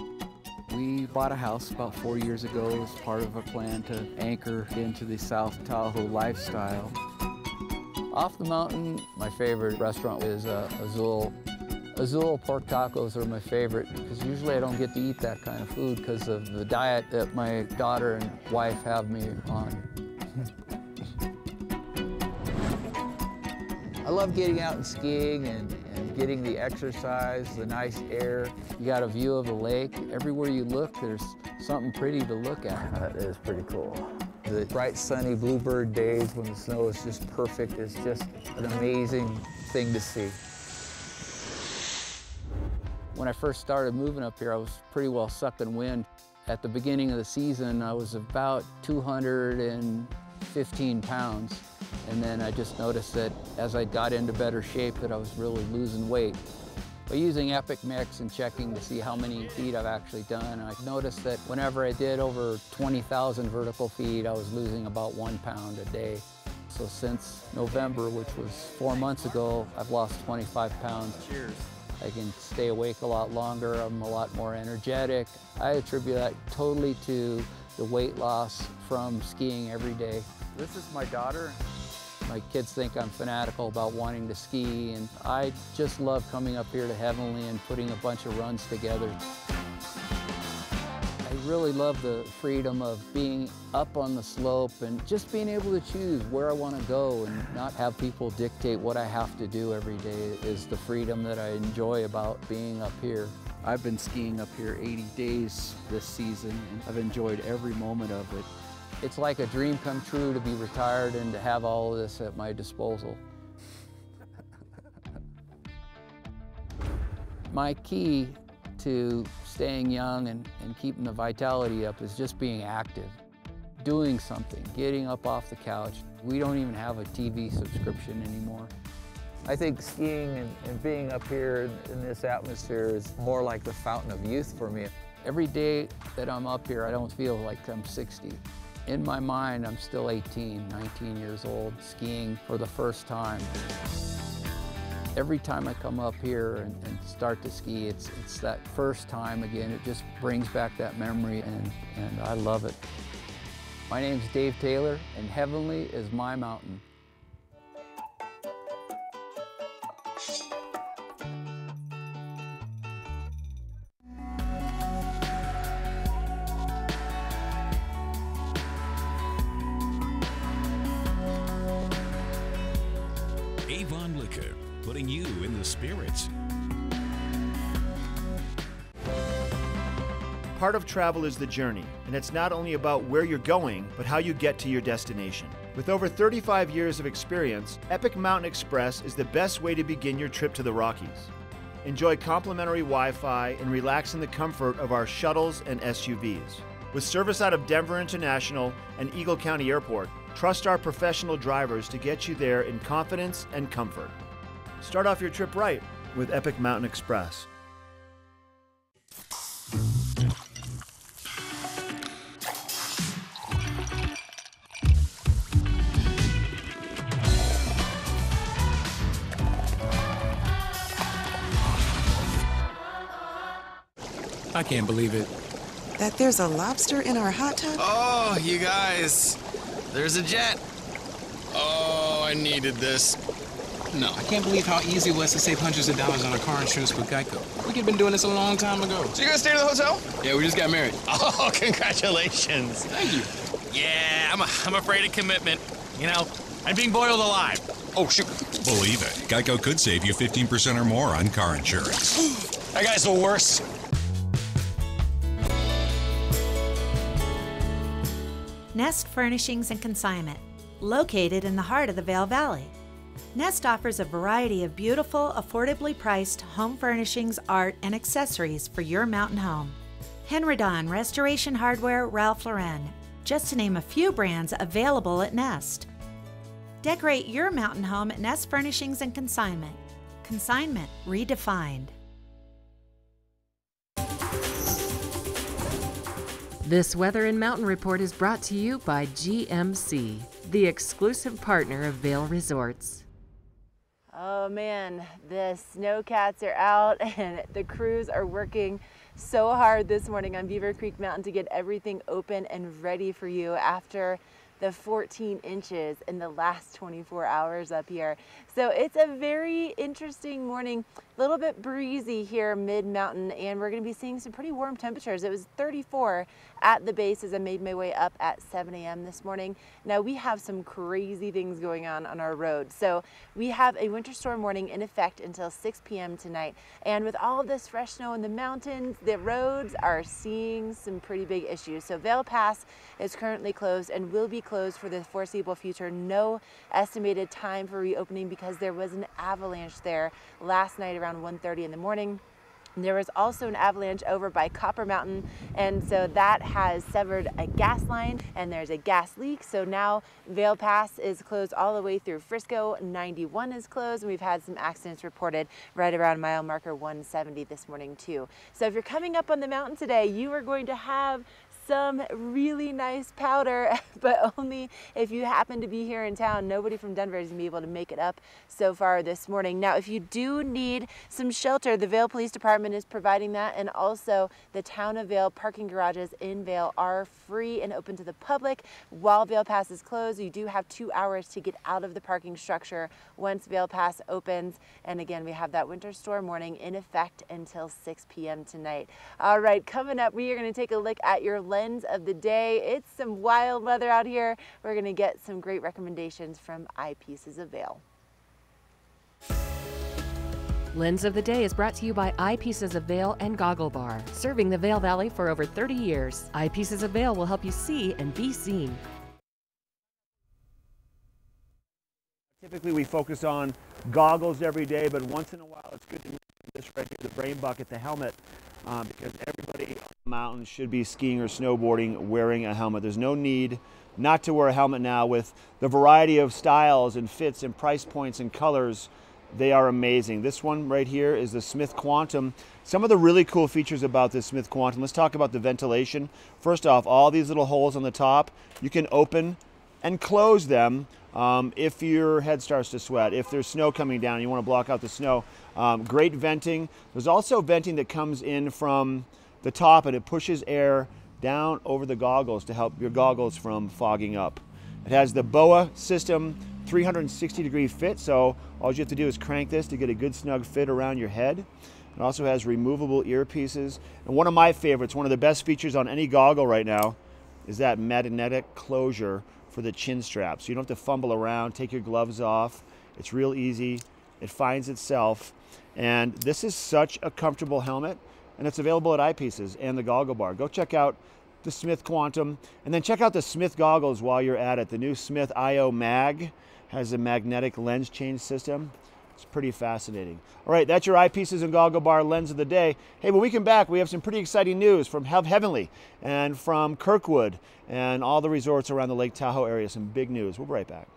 We bought a house about 4 years ago as part of a plan to anchor into the South Tahoe lifestyle. Off the mountain, my favorite restaurant is Azul. Azul pork tacos are my favorite because usually I don't get to eat that kind of food because of the diet that my daughter and wife have me on. I love getting out and skiing and getting the exercise, the nice air. You got a view of the lake. Everywhere you look, there's something pretty to look at. That is pretty cool. The bright, sunny bluebird days when the snow is just perfect is just an amazing thing to see. When I first started moving up here, I was pretty well sucking wind. At the beginning of the season, I was about 215 pounds. And then I just noticed that as I got into better shape that I was really losing weight. By using Epic Mix and checking to see how many feet I've actually done, I noticed that whenever I did over 20,000 vertical feet, I was losing about 1 pound a day. So since November, which was 4 months ago, I've lost 25 pounds. Cheers. I can stay awake a lot longer, I'm a lot more energetic. I attribute that totally to the weight loss from skiing every day. This is my daughter. My kids think I'm fanatical about wanting to ski, and I just love coming up here to Heavenly and putting a bunch of runs together. I really love the freedom of being up on the slope and just being able to choose where I want to go and not have people dictate what I have to do every day is the freedom that I enjoy about being up here. I've been skiing up here 80 days this season, and I've enjoyed every moment of it. It's like a dream come true to be retired and to have all of this at my disposal. My key to staying young and keeping the vitality up is just being active, doing something, getting up off the couch. We don't even have a TV subscription anymore. I think skiing and being up here in this atmosphere is more like the fountain of youth for me. Every day that I'm up here, I don't feel like I'm 60. In my mind, I'm still 18, 19 years old, skiing for the first time. Every time I come up here and start to ski, it's that first time again. It just brings back that memory, and I love it. My name's Dave Taylor, and Heavenly is my mountain. Avon Liquor, putting you in the spirits. Part of travel is the journey, and it's not only about where you're going, but how you get to your destination. With over 35 years of experience, Epic Mountain Express is the best way to begin your trip to the Rockies. Enjoy complimentary Wi-Fi and relax in the comfort of our shuttles and SUVs. With service out of Denver International and Eagle County Airport, trust our professional drivers to get you there in confidence and comfort. Start off your trip right with Epic Mountain Express. I can't believe it. That there's a lobster in our hot tub? Oh, you guys. There's a jet. Oh, I needed this. No, I can't believe how easy it was to save hundreds of dollars on our car insurance with Geico. We could have been doing this a long time ago. So you guys stay in the hotel? Yeah, we just got married. Oh, congratulations. Thank you. Yeah, I'm afraid of commitment. You know, I'm being boiled alive. Oh, shoot. Believe it, Geico could save you 15% or more on car insurance. That guy's the worst. Nest Furnishings and Consignment, located in the heart of the Vail Valley. Nest offers a variety of beautiful, affordably priced home furnishings, art, and accessories for your mountain home. Henredon, Restoration Hardware, Ralph Lauren, just to name a few brands available at Nest. Decorate your mountain home at Nest Furnishings and Consignment. Consignment redefined. This Weather and Mountain Report is brought to you by GMC, the exclusive partner of Vail Resorts. Oh man, the snowcats are out and the crews are working so hard this morning on Beaver Creek Mountain to get everything open and ready for you after the 14 inches in the last 24 hours up here. So it's a very interesting morning, a little bit breezy here mid-mountain, and we're going to be seeing some pretty warm temperatures. It was 34 at the base as I made my way up at 7 a.m. this morning. Now we have some crazy things going on our road. So we have a winter storm warning in effect until 6 p.m. tonight. And with all of this fresh snow in the mountains, the roads are seeing some pretty big issues. So Vail Pass is currently closed and will be closed for the foreseeable future. No estimated time for reopening because there was an avalanche there last night around 1:30 in the morning. There was also an avalanche over by Copper Mountain, and so that has severed a gas line and there's a gas leak. So now Vail Pass is closed all the way through Frisco. 91 is closed, and we've had some accidents reported right around mile marker 170 this morning too. So if you're coming up on the mountain today, you are going to have some really nice powder, but only if you happen to be here in town. Nobody from Denver is going to be able to make it up so far this morning. Now, if you do need some shelter, the Vail Police Department is providing that, and also the Town of Vail parking garages in Vail are free and open to the public. While Vail Pass is closed, you do have 2 hours to get out of the parking structure once Vail Pass opens. And again, we have that winter storm warning in effect until 6 p.m. tonight. All right, coming up, we are going to take a look at your lens of the day. It's some wild weather out here. We're going to get some great recommendations from Eyepieces of Vail. Lens of the Day is brought to you by Eyepieces of Vail and Goggle Bar, serving the Vail Valley for over 30 years. Eyepieces of Vail will help you see and be seen. Typically we focus on goggles every day, but once in a while it's good to mention this right here, the brain bucket, the helmet, because everybody on the mountain should be skiing or snowboarding wearing a helmet. There's no need not to wear a helmet now. With the variety of styles and fits and price points and colors, they are amazing. This one right here is the Smith Quantum. Some of the really cool features about this Smith Quantum, let's talk about the ventilation. First off, all these little holes on the top, you can open and close them if your head starts to sweat, if there's snow coming down and you want to block out the snow. Great venting. There's also venting that comes in from the top and it pushes air down over the goggles to help your goggles from fogging up. It has the BOA system 360-degree fit, so all you have to do is crank this to get a good snug fit around your head. It also has removable earpieces. And one of my favorites, one of the best features on any goggle right now, is that magnetic closure for the chin strap. So you don't have to fumble around, take your gloves off. It's real easy. It finds itself. And this is such a comfortable helmet, and it's available at Eyepieces and the Goggle Bar. Go check out the Smith Quantum, and then check out the Smith goggles while you're at it. The new Smith IO Mag has a magnetic lens change system. It's pretty fascinating. All right, that's your Eyepieces and Goggle Bar lens of the day. Hey, when we come back, we have some pretty exciting news from Heavenly and from Kirkwood and all the resorts around the Lake Tahoe area. Some big news. We'll be right back.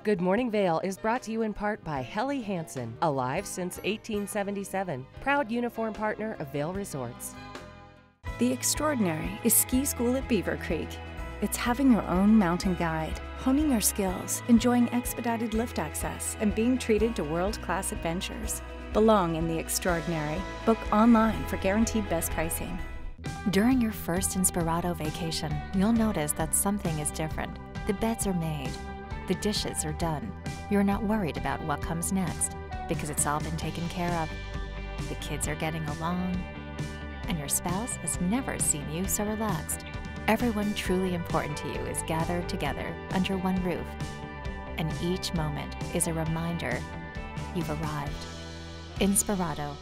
Good Morning Vail is brought to you in part by Helly Hansen, alive since 1877, proud uniform partner of Vail Resorts. The Extraordinary is ski school at Beaver Creek. It's having your own mountain guide, honing your skills, enjoying expedited lift access, and being treated to world-class adventures. Belong in the extraordinary. Book online for guaranteed best pricing. During your first Inspirato vacation, you'll notice that something is different. The beds are made. The dishes are done. You're not worried about what comes next because it's all been taken care of. The kids are getting along, and your spouse has never seen you so relaxed. Everyone truly important to you is gathered together under one roof, and each moment is a reminder you've arrived. Inspirato,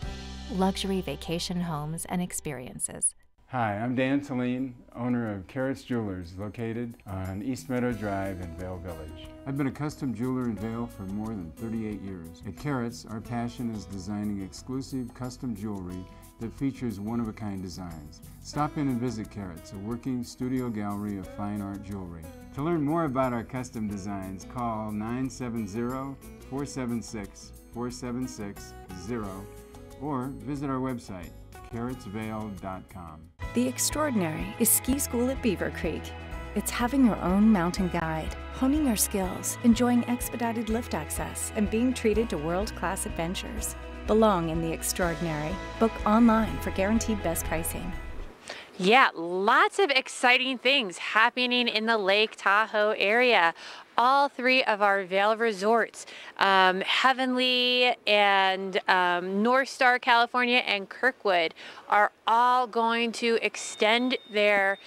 luxury vacation homes and experiences. Hi, I'm Dan Saline, owner of Carrots Jewelers, located on East Meadow Drive in Vail Village. I've been a custom jeweler in Vail for more than 38 years. At Carrots, our passion is designing exclusive custom jewelry that features one-of-a-kind designs. Stop in and visit Carrots, a working studio gallery of fine art jewelry. To learn more about our custom designs, call 970-476-4760 or visit our website, carrotsvale.com. The extraordinary is ski school at Beaver Creek. It's having your own mountain guide, honing your skills, enjoying expedited lift access, and being treated to world-class adventures. Belong in the extraordinary. Book online for guaranteed best pricing. Yeah, lots of exciting things happening in the Lake Tahoe area. All three of our Vail resorts, Heavenly and North Star, California, and Kirkwood, are all going to extend their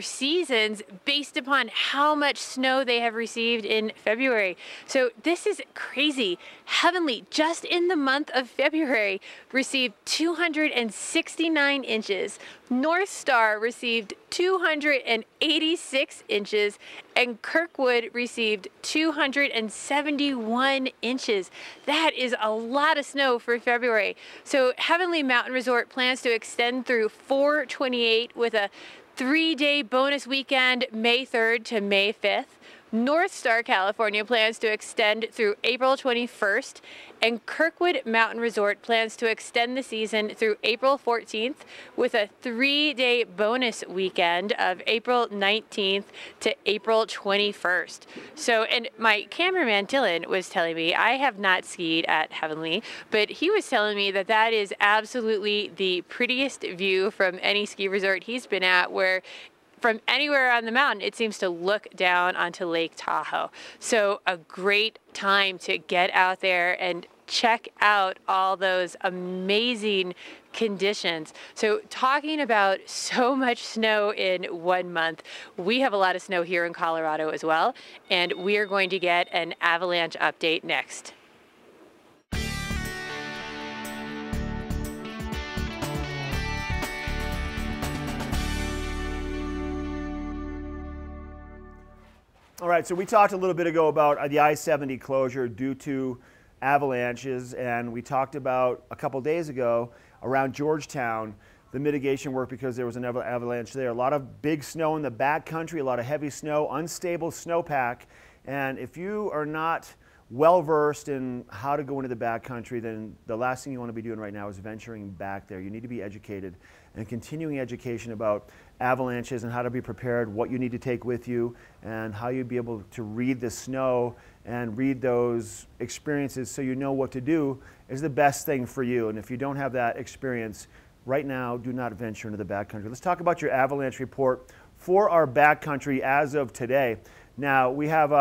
seasons based upon how much snow they have received in February. So this is crazy. Heavenly, just in the month of February, received 269 inches. North Star received 286 inches, and Kirkwood received 271 inches. That is a lot of snow for February. So Heavenly Mountain Resort plans to extend through 4/28 with a 3-day bonus weekend, May 3rd to May 5th. North Star, California plans to extend through April 21st, and Kirkwood Mountain Resort plans to extend the season through April 14th with a 3-day bonus weekend of April 19th to April 21st. So, and my cameraman Dylan was telling me, I have not skied at Heavenly, but he was telling me that that is absolutely the prettiest view from any ski resort he's been at, where from anywhere on the mountain, it seems to look down onto Lake Tahoe. So a great time to get out there and check out all those amazing conditions. So talking about so much snow in 1 month, we have a lot of snow here in Colorado as well, and we are going to get an avalanche update next. All right, so we talked a little bit ago about the I-70 closure due to avalanches, and we talked about a couple days ago around Georgetown, the mitigation work because there was an avalanche there. A lot of big snow in the backcountry, a lot of heavy snow, unstable snowpack, and if you are not well-versed in how to go into the backcountry, then the last thing you want to be doing right now is venturing back there. You need to be educated, and continuing education about avalanches and how to be prepared, what you need to take with you, and how you'd be able to read the snow and read those experiences so you know what to do is the best thing for you. And if you don't have that experience right now, do not venture into the backcountry. Let's talk about your avalanche report for our backcountry as of today. Now, we have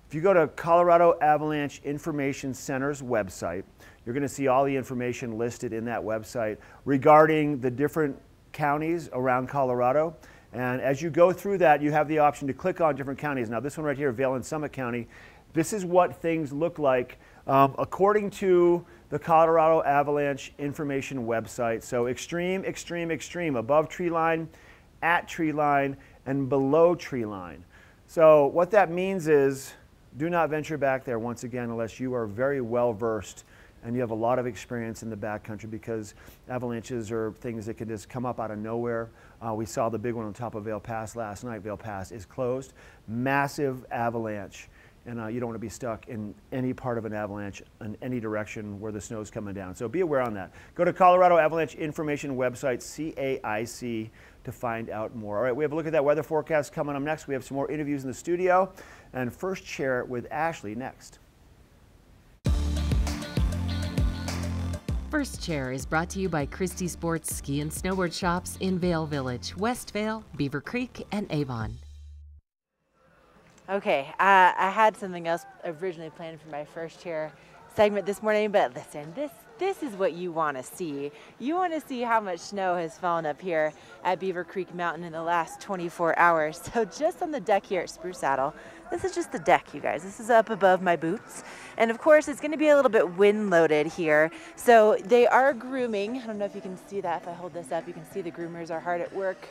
if you go to Colorado Avalanche Information Center's website, you're going to see all the information listed in that website regarding the different counties around Colorado. And as you go through that, you have the option to click on different counties. Now, this one right here, Vail and Summit County, this is what things look like according to the Colorado Avalanche Information website. So extreme, extreme, extreme, above tree line, at tree line, and below tree line. So what that means is do not venture back there once again unless you are very well versed and you have a lot of experience in the backcountry, because avalanches are things that can just come up out of nowhere. We saw the big one on top of Vail Pass last night. Vail Pass is closed. Massive avalanche. and you don't want to be stuck in any part of an avalanche in any direction where the snow is coming down. So be aware on that. Go to Colorado Avalanche Information website, CAIC, to find out more. All right, we have a look at that weather forecast coming up next. We have some more interviews in the studio, and First Chair with Ashley next. First Chair is brought to you by Christie Sports Ski and Snowboard Shops in Vail Village, West Vail, Beaver Creek, and Avon. Okay, I had something else originally planned for my First Chair segment this morning, but listen, this is what you want to see. You want to see how much snow has fallen up here at Beaver Creek Mountain in the last 24 hours. So just on the deck here at Spruce Saddle, this is just the deck, you guys. This is up above my boots. And of course, it's going to be a little bit wind loaded here. So they are grooming. I don't know if you can see that. If I hold this up, you can see the groomers are hard at work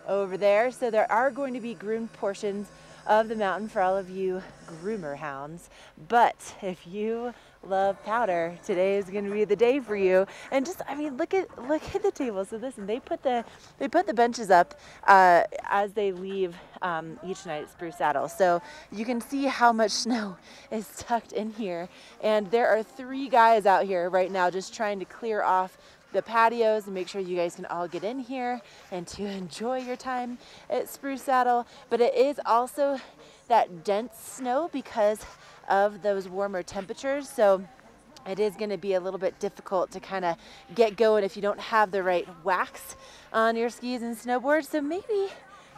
over there. So there are going to be groomed portions of the mountain for all of you groomer hounds. But if you love powder, today is going to be the day for you. And just, I mean, look at the table. So listen, they put the benches up as they leave each night at Spruce Saddle. So you can see how much snow is tucked in here. And there are 3 guys out here right now just trying to clear off the patios and make sure you guys can all get in here and to enjoy your time at Spruce Saddle. But it is also that dense snow because of those warmer temperatures. So it is going to be a little bit difficult to kind of get going if you don't have the right wax on your skis and snowboards. So maybe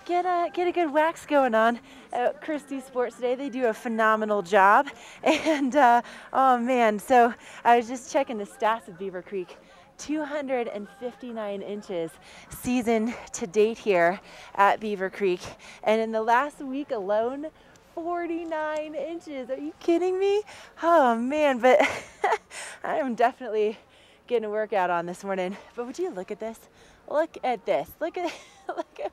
get a good wax going on at Christie Sports today. They do a phenomenal job. And oh man, so I was just checking the stats of Beaver Creek. 259 inches season to date here at Beaver Creek. And in the last week alone, 49 inches. Are you kidding me? Oh man, but I am definitely getting a workout on this morning. But would you look at this? Look at this. Look at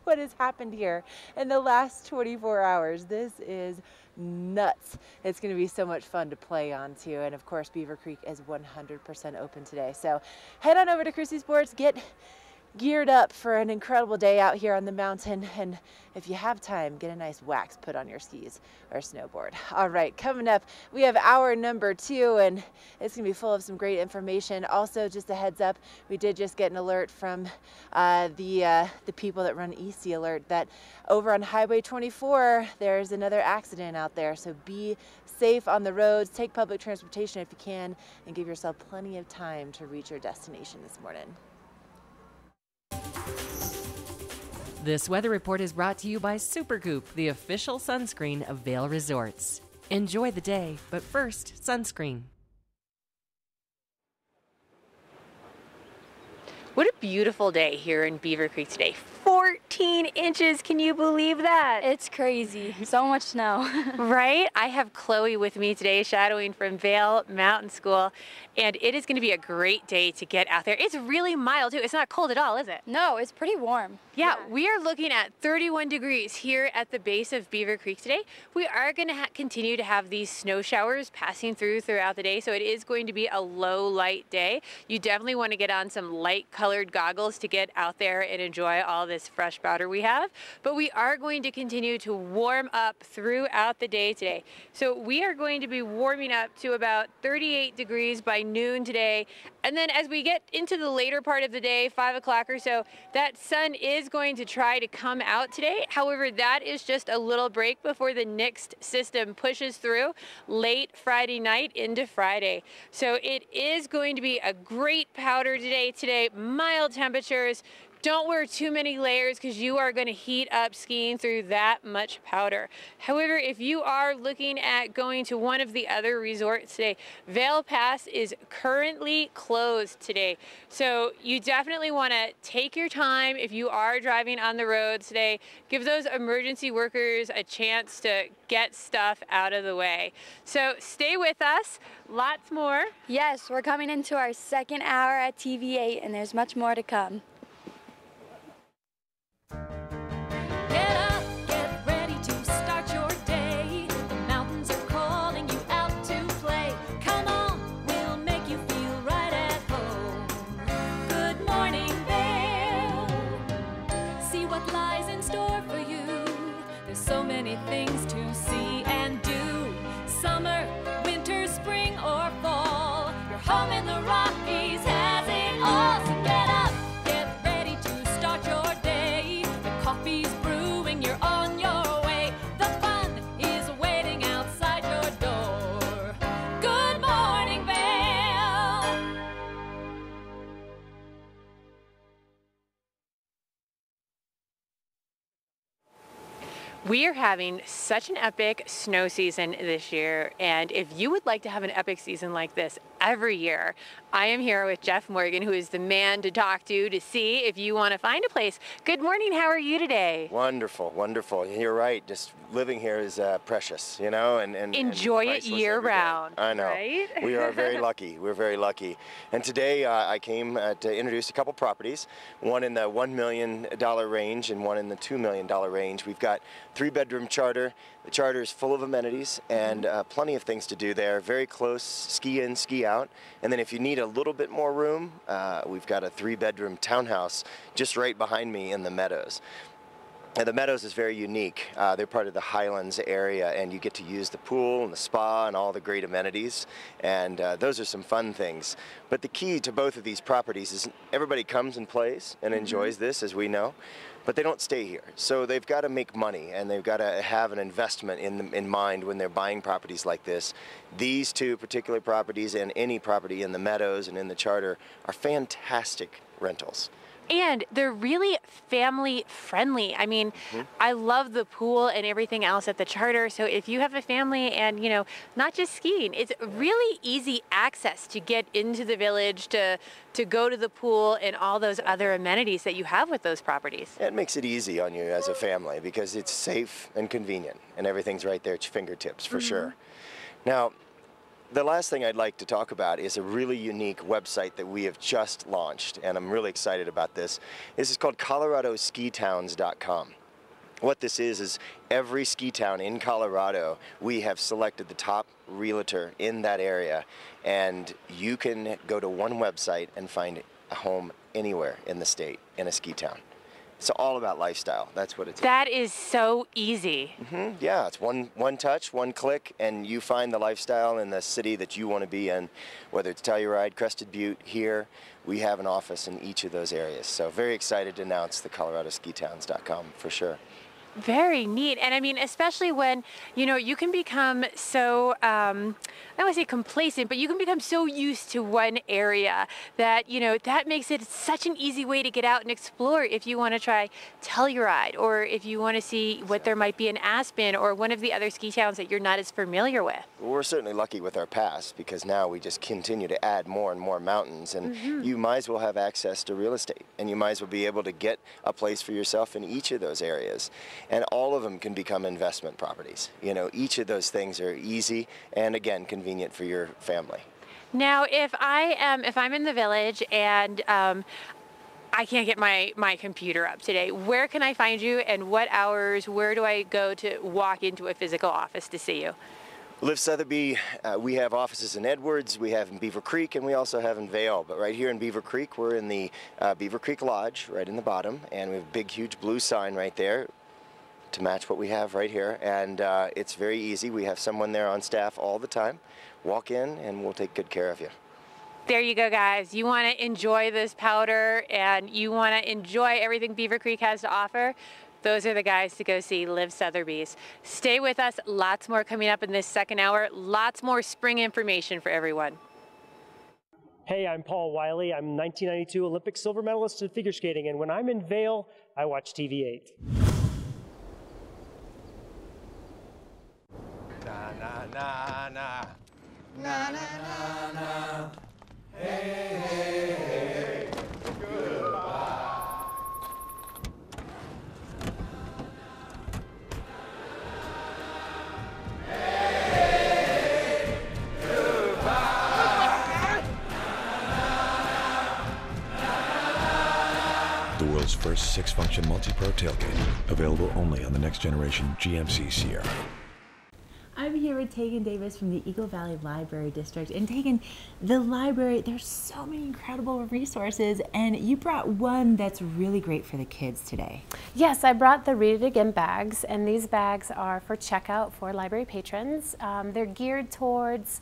what has happened here in the last 24 hours. This is nuts. It's going to be so much fun to play on too. And of course, Beaver Creek is 100% open today. So head on over to Christie Sports, get geared up for an incredible day out here on the mountain. And if you have time, get a nice wax put on your skis or snowboard. All right, coming up, we have hour number 2, and it's gonna be full of some great information. Also, just a heads up, we did just get an alert from the people that run EC Alert that over on Highway 24, there's another accident out there. So be safe on the roads, take public transportation if you can, and give yourself plenty of time to reach your destination this morning. This weather report is brought to you by Supergoop, the official sunscreen of Vail Resorts. Enjoy the day, but first, sunscreen. What a beautiful day here in Beaver Creek today. 14 inches, can you believe that? It's crazy, so much snow. Right? I have Chloe with me today, shadowing from Vail Mountain School, and it is going to be a great day to get out there. It's really mild too. It's not cold at all, is it? No, it's pretty warm. Yeah, we are looking at 31 degrees here at the base of Beaver Creek today. We are going to continue to have these snow showers passing throughout the day, so it is going to be a low light day. You definitely want to get on some light colored goggles to get out there and enjoy all this fresh powder we have. But we are going to continue to warm up throughout the day today. So we are going to be warming up to about 38 degrees by noon today. And then as we get into the later part of the day, 5 o'clock or so, that sun is going to try to come out today. However, that is just a little break before the next system pushes through late Friday night into Friday. So it is going to be a great powder today, mild temperatures. Don't wear too many layers because you are going to heat up skiing through that much powder. However, if you are looking at going to one of the other resorts today, Vail Pass is currently closed today. So you definitely want to take your time if you are driving on the road today. Give those emergency workers a chance to get stuff out of the way. So stay with us. Lots more. Yes, we're coming into our second hour at TV8, and there's much more to come. Get up, get ready to start your day. The mountains are calling you out to play. Come on, we'll make you feel right at home. Good morning, Vail. See what lies in store for you. There's so many things to see and do. We are having such an epic snow season this year, and if you would like to have an epic season like this every year, I am here with Jeff Morgan, who is the man to talk to see if you want to find a place. Good morning, how are you today? Wonderful, wonderful. You're right, just living here is precious, you know, and enjoy it year round. I know. Right? We are very lucky. We're very lucky. And today I came to introduce a couple properties, one in the $1 million range and one in the $2 million range. We've got 3-bedroom charter. The charter is full of amenities and plenty of things to do there. Very close, ski in, ski out. And then if you need a little bit more room, we've got a 3-bedroom townhouse just right behind me in the Meadows. And the Meadows is very unique. They're part of the Highlands area, and you get to use the pool and the spa and all the great amenities, and those are some fun things. But the key to both of these properties is everybody comes and plays and enjoys this, as we know, but they don't stay here. So they've got to make money, and they've got to have an investment in mind when they're buying properties like this. These two particular properties and any property in the Meadows and in the charter are fantastic rentals. And they're really family friendly. I mean, I love the pool and everything else at the charter. So if you have a family and, you know, not just skiing, it's really easy access to get into the village, to go to the pool and all those other amenities that you have with those properties. It makes it easy on you as a family because it's safe and convenient and everything's right there at your fingertips for sure. Now, the last thing I'd like to talk about is a really unique website that we have just launched, and I'm really excited about this. This is called ColoradoSkiTowns.com. What this is every ski town in Colorado, we have selected the top realtor in that area, and you can go to one website and find a home anywhere in the state in a ski town. It's all about lifestyle. That's what it's. That is so easy. Yeah, it's one touch, one click, and you find the lifestyle in the city that you want to be in. Whether it's Telluride, Crested Butte, here, we have an office in each of those areas. So very excited to announce the ColoradoSkiTowns.com for sure. Very neat. And I mean, especially when, you know, you can become so, I don't want to say complacent, but you can become so used to one area that, you know, that makes it such an easy way to get out and explore if you want to try Telluride, or if you want to see what there might be in Aspen or one of the other ski towns that you're not as familiar with. Well, we're certainly lucky with our past because now we just continue to add more and more mountains, and you might as well have access to real estate, and you might as well be able to get a place for yourself in each of those areas. And all of them can become investment properties. You know, each of those things are easy and, again, convenient for your family. Now, if I'm in the village and I can't get my computer up today, where can I find you, and what hours? Where do I go to walk into a physical office to see you? Liv Sotheby, we have offices in Edwards, we have in Beaver Creek, and we also have in Vail. But right here in Beaver Creek, we're in the Beaver Creek Lodge, right in the bottom, and we have a big, huge blue sign right there to match what we have right here, and it's very easy. We have someone there on staff all the time. Walk in and we'll take good care of you. There you go, guys. You want to enjoy this powder and you want to enjoy everything Beaver Creek has to offer, those are the guys to go see. Liv Sotheby's. Stay with us. Lots more coming up in this second hour. Lots more spring information for everyone. Hey, I'm Paul Wiley. I'm 1992 Olympic silver medalist in figure skating, and when I'm in Vail, I watch TV8. Na na na na na na na na. Hey hey hey. Goodbye. Hey, goodbye. The world's first 6-function multi-pro tailgate, available only on the next generation GMC Sierra. I'm here with Tegan Davis from the Eagle Valley Library District. And Tegan, the library, there's so many incredible resources, and you brought one that's really great for the kids today. Yes, I brought the Read It Again bags, and these bags are for checkout for library patrons. They're geared towards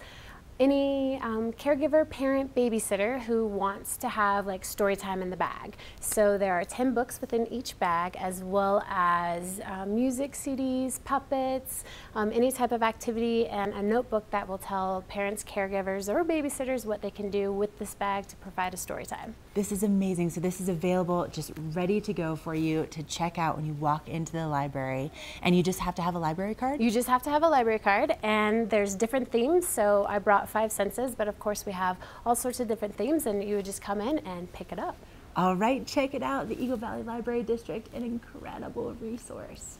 any caregiver, parent, babysitter who wants to have like story time in the bag. So there are 10 books within each bag, as well as music CDs, puppets, any type of activity, and a notebook that will tell parents, caregivers, or babysitters what they can do with this bag to provide a story time. This is amazing. So this is available, just ready to go for you to check out when you walk into the library. And you just have to have a library card? You just have to have a library card, and there's different themes. So I brought 5 senses, but of course we have all sorts of different themes, and you would just come in and pick it up. All right, check it out. The Eagle Valley Library District, an incredible resource.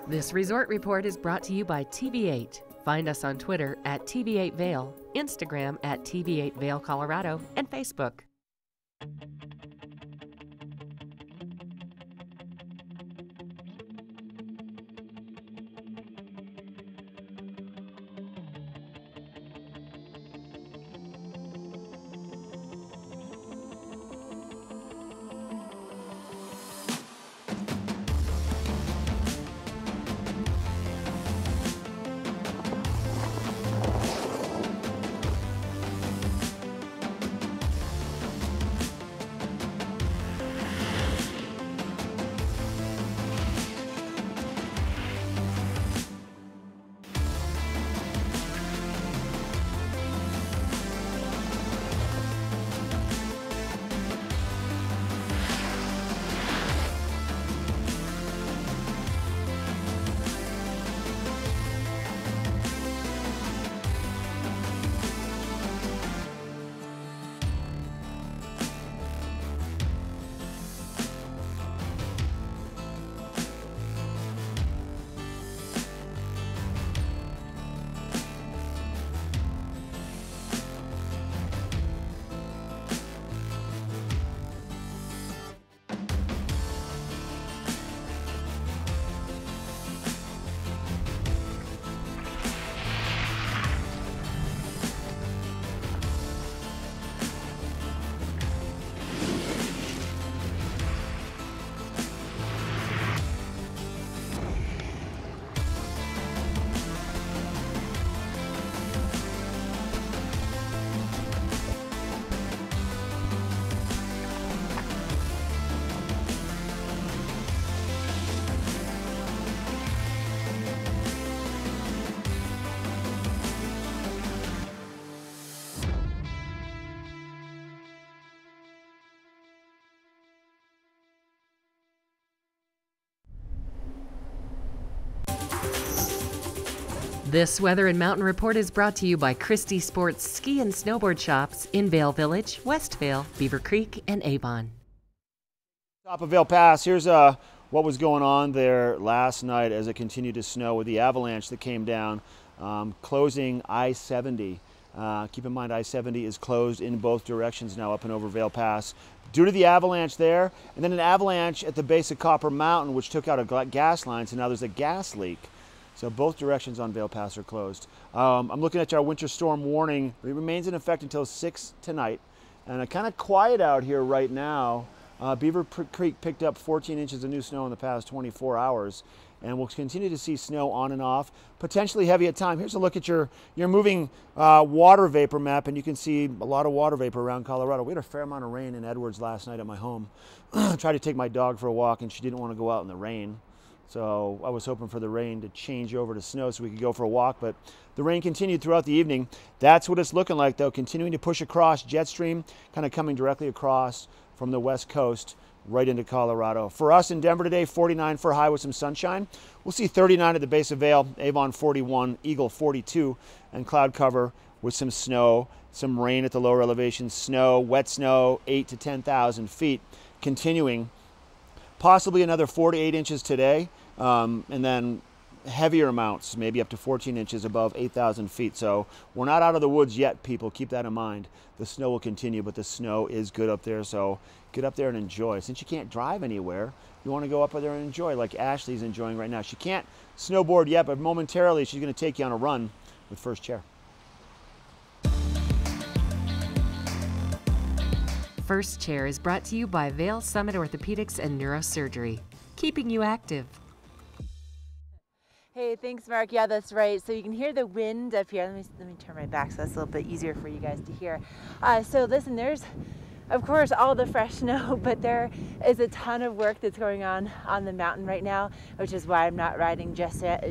This resort report is brought to you by TV8. Find us on Twitter at TV8 Vail, Instagram at TV8 Vail Colorado, and Facebook. This weather and mountain report is brought to you by Christie Sports Ski and Snowboard Shops in Vail Village, West Vail, Beaver Creek, and Avon. Top of Vail Pass, here's what was going on there last night as it continued to snow with the avalanche that came down, closing I-70. Keep in mind I-70 is closed in both directions now up and over Vail Pass due to the avalanche there, and then an avalanche at the base of Copper Mountain which took out a gas line, so now there's a gas leak. So both directions on Vail Pass are closed. I'm looking at our winter storm warning. It remains in effect until 6 tonight. And kind of quiet out here right now. Beaver Creek picked up 14 inches of new snow in the past 24 hours. And we'll continue to see snow on and off, potentially heavy at time. Here's a look at your moving water vapor map, and you can see a lot of water vapor around Colorado. We had a fair amount of rain in Edwards last night at my home. I tried to take my dog for a walk, and she didn't want to go out in the rain. So I was hoping for the rain to change over to snow so we could go for a walk, but the rain continued throughout the evening. That's what it's looking like, though, continuing to push across. Jet stream kind of coming directly across from the west coast right into Colorado. For us in Denver today, 49 for a high with some sunshine. We'll see 39 at the base of Vail, Avon 41, Eagle 42, and cloud cover with some snow, some rain at the lower elevations, snow, wet snow, 8 to 10,000 feet, continuing. Possibly another 4 to 8 inches today, and then heavier amounts, maybe up to 14 inches above 8,000 feet. So we're not out of the woods yet, people. Keep that in mind. The snow will continue, but the snow is good up there, so get up there and enjoy. Since you can't drive anywhere, you want to go up there and enjoy, like Ashley's enjoying right now. She can't snowboard yet, but momentarily she's going to take you on a run with First Chair. First Chair is brought to you by Vail Summit Orthopedics and Neurosurgery, keeping you active. Hey, thanks, Mark. Yeah, that's right. So you can hear the wind up here. Let me turn my back so that's a little bit easier for you guys to hear. So listen, there's, of course, all the fresh snow, but there is a ton of work that's going on the mountain right now, which is why I'm not riding just yet.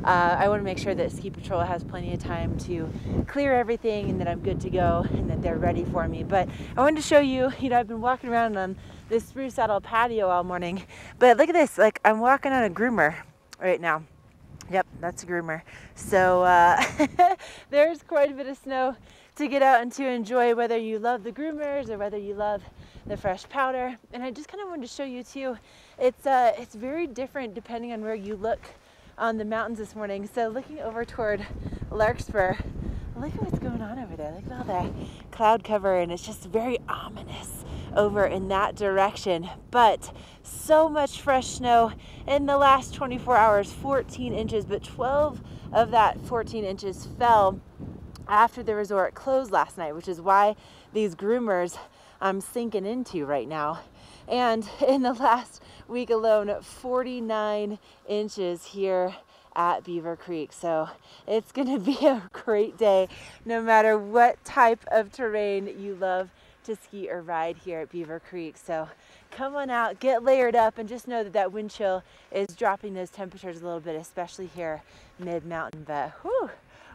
I want to make sure that Ski Patrol has plenty of time to clear everything and that I'm good to go and that they're ready for me. But I wanted to show you, I've been walking around on this spruce saddle patio all morning, but look at this, like I'm walking on a groomer right now. Yep, that's a groomer. So there's quite a bit of snow to get out and to enjoy, whether you love the groomers or whether you love the fresh powder. And I just kind of wanted to show you too, it's very different depending on where you look on the mountains this morning. So looking over toward Larkspur, look at what's going on over there. Look at all that cloud cover, and it's just very ominous over in that direction. But so much fresh snow in the last 24 hours, 14 inches, but 12 of that 14 inches fell after the resort closed last night, which is why these groomers I'm sinking into right now. And in the last week alone, 49 inches here at Beaver Creek. So it's gonna be a great day no matter what type of terrain you love to ski or ride here at Beaver Creek. So come on out, get layered up, and just know that that wind chill is dropping those temperatures a little bit, especially here mid-mountain. But whew,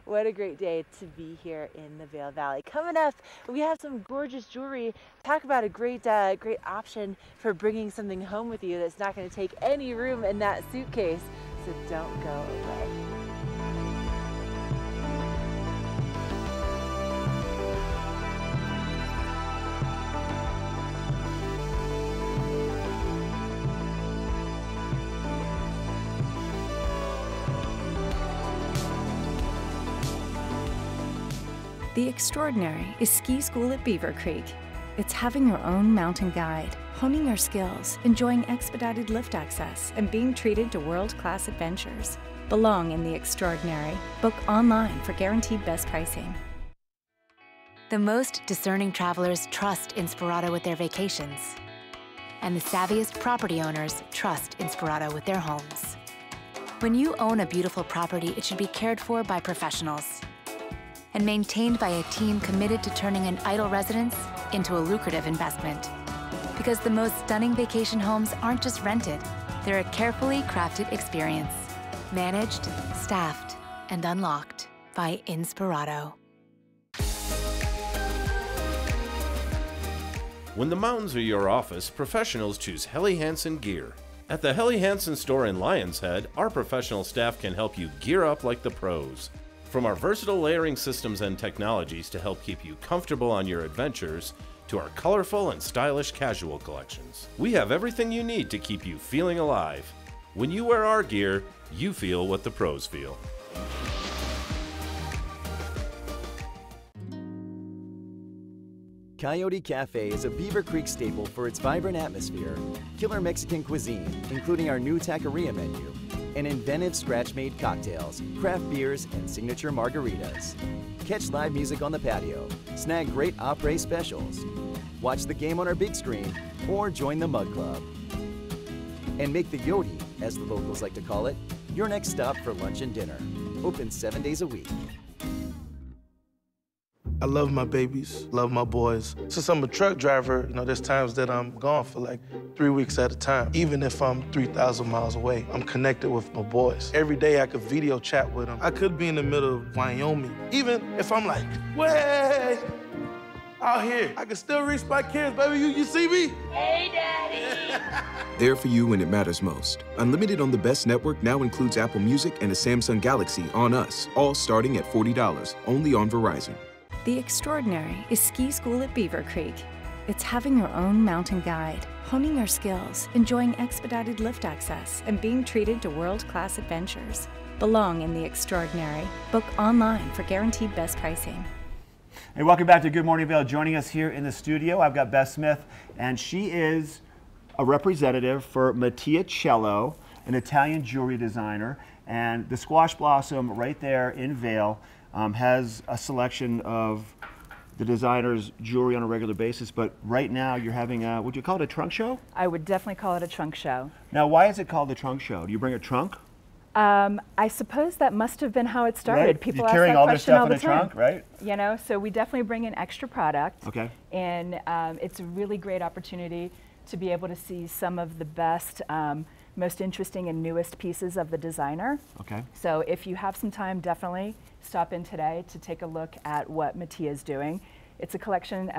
what a great day to be here in the Vail Valley. Coming up, we have some gorgeous jewelry. Talk about a great option for bringing something home with you that's not going to take any room in that suitcase. So don't go away. The Extraordinary is ski school at Beaver Creek. It's having your own mountain guide, honing your skills, enjoying expedited lift access, and being treated to world-class adventures. Belong in the Extraordinary. Book online for guaranteed best pricing. The most discerning travelers trust Inspirato with their vacations. And the savviest property owners trust Inspirato with their homes. When you own a beautiful property, it should be cared for by professionals and maintained by a team committed to turning an idle residence into a lucrative investment. Because the most stunning vacation homes aren't just rented, they're a carefully crafted experience. Managed, staffed, and unlocked by Inspirato. When the mountains are your office, professionals choose Helly Hansen gear. At the Helly Hansen store in Lion's Head, our professional staff can help you gear up like the pros. From our versatile layering systems and technologies to help keep you comfortable on your adventures, to our colorful and stylish casual collections, we have everything you need to keep you feeling alive. When you wear our gear, you feel what the pros feel. Coyote Cafe is a Beaver Creek staple for its vibrant atmosphere, killer Mexican cuisine, including our new taqueria menu, and inventive scratch-made cocktails, craft beers, and signature margaritas. Catch live music on the patio, snag great après specials, watch the game on our big screen, or join the Mug Club. And make the Yodi, as the locals like to call it, your next stop for lunch and dinner. Open 7 days a week. I love my babies, love my boys. Since I'm a truck driver, there's times that I'm gone for like 3 weeks at a time. Even if I'm 3,000 miles away, I'm connected with my boys. Every day I could video chat with them. I could be in the middle of Wyoming. Even if I'm like, way out here, I can still reach my kids, baby. You see me? Hey, Daddy. There for you when it matters most. Unlimited on the best network now includes Apple Music and a Samsung Galaxy on us, all starting at $40, only on Verizon. The Extraordinary is ski school at Beaver Creek. It's having your own mountain guide, honing your skills, enjoying expedited lift access, and being treated to world-class adventures. Belong in the Extraordinary. Book online for guaranteed best pricing. Hey, welcome back to Good Morning Vail. Joining us here in the studio, I've got Beth Smith, and she is a representative for Mattia Cello, an Italian jewelry designer, and the Squash Blossom right there in Vail has a selection of the designer's jewelry on a regular basis, but right now you're having a, would you call it a trunk show? I would definitely call it a trunk show. Now, why is it called the trunk show? Do you bring a trunk? I suppose that must have been how it started. Right. People You're ask carrying that all their question stuff all in the a time. trunk, right? You know, so we definitely bring in extra product. Okay. And it's a really great opportunity to be able to see some of the best, most interesting and newest pieces of the designer. Okay. So if you have some time, definitely stop in today to take a look at what Mattia is doing. It's a collection,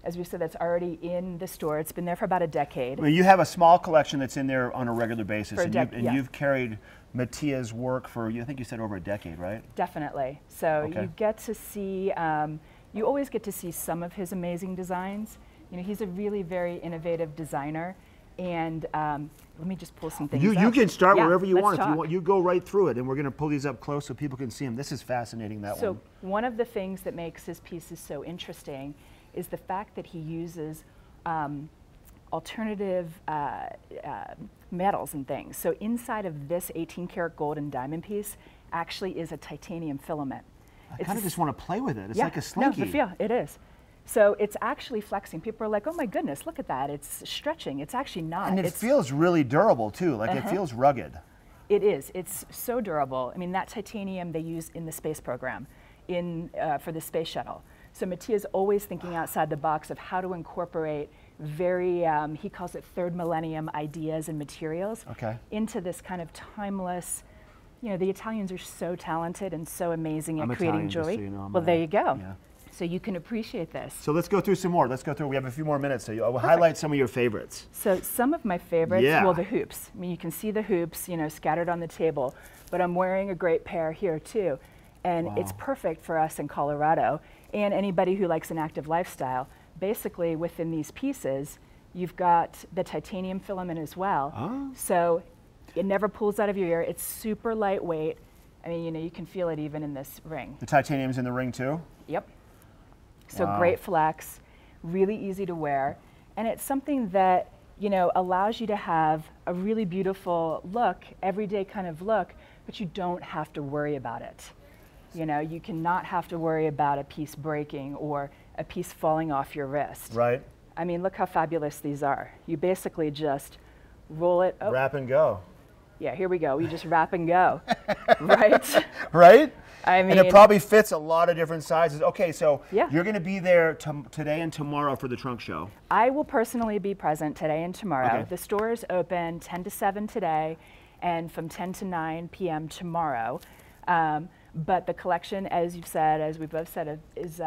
as we said, that's already in the store. It's been there for about a decade. Well, you have a small collection that's in there on a regular basis, For a and yeah. you've carried Mattia's work for, I think you said over a decade, right? Definitely. So Okay. you get to see, you always get to see some of his amazing designs. You know, he's a really very innovative designer. And let me just pull some things up. You can start Yeah, wherever you let's want. talk. If you want, you go right through it, and we're going to pull these up close so people can see them. This is fascinating, that So one. one of the things that makes his pieces so interesting is the fact that he uses alternative metals and things. So inside of this 18 karat gold and diamond piece actually is a titanium filament. I kind of just want to play with it. It's yeah, like a slinky. No, yeah, it is. So it's actually flexing. People are like, oh my goodness, look at that. It's stretching. It's actually not. And it It's, feels really durable, too. Like it feels rugged. It is. It's so durable. I mean, that titanium they use in the space program for the space shuttle. So Mattia's always thinking outside the box of how to incorporate very, he calls it third millennium ideas and materials into this kind of timeless, you know, the Italians are so talented and so amazing at creating Italian, just jewelry. so you know, well, there you go. Yeah. So you can appreciate this. So let's go through some more. Let's go through. We have a few more minutes, so we'll highlight some of your favorites. So some of my favorites, Yeah. well, the hoops. I mean, you can see the hoops, you know, scattered on the table, but I'm wearing a great pair here too. And it's perfect for us in Colorado and anybody who likes an active lifestyle. Basically, within these pieces, you've got the titanium filament as well. So it never pulls out of your ear. It's super lightweight. I mean, you know, you can feel it even in this ring. The titanium's in the ring, too? Yep. So Wow. great flex, really easy to wear. And it's something that, you know, allows you to have a really beautiful look, everyday kind of look, but you don't have to worry about it. You know, you cannot have to worry about a piece breaking or a piece falling off your wrist. Right. I mean, look how fabulous these are. You basically just roll it. Oh. Wrap and go. Yeah, here we go. You just wrap and go, right? Right? I mean, and it probably fits a lot of different sizes. Okay, so Yeah. you're going to be there today and tomorrow for the trunk show. I will personally be present today and tomorrow. Okay. The store is open 10 to 7 today and from 10 to 9 p.m. tomorrow. But the collection, as you've said, as we both said, is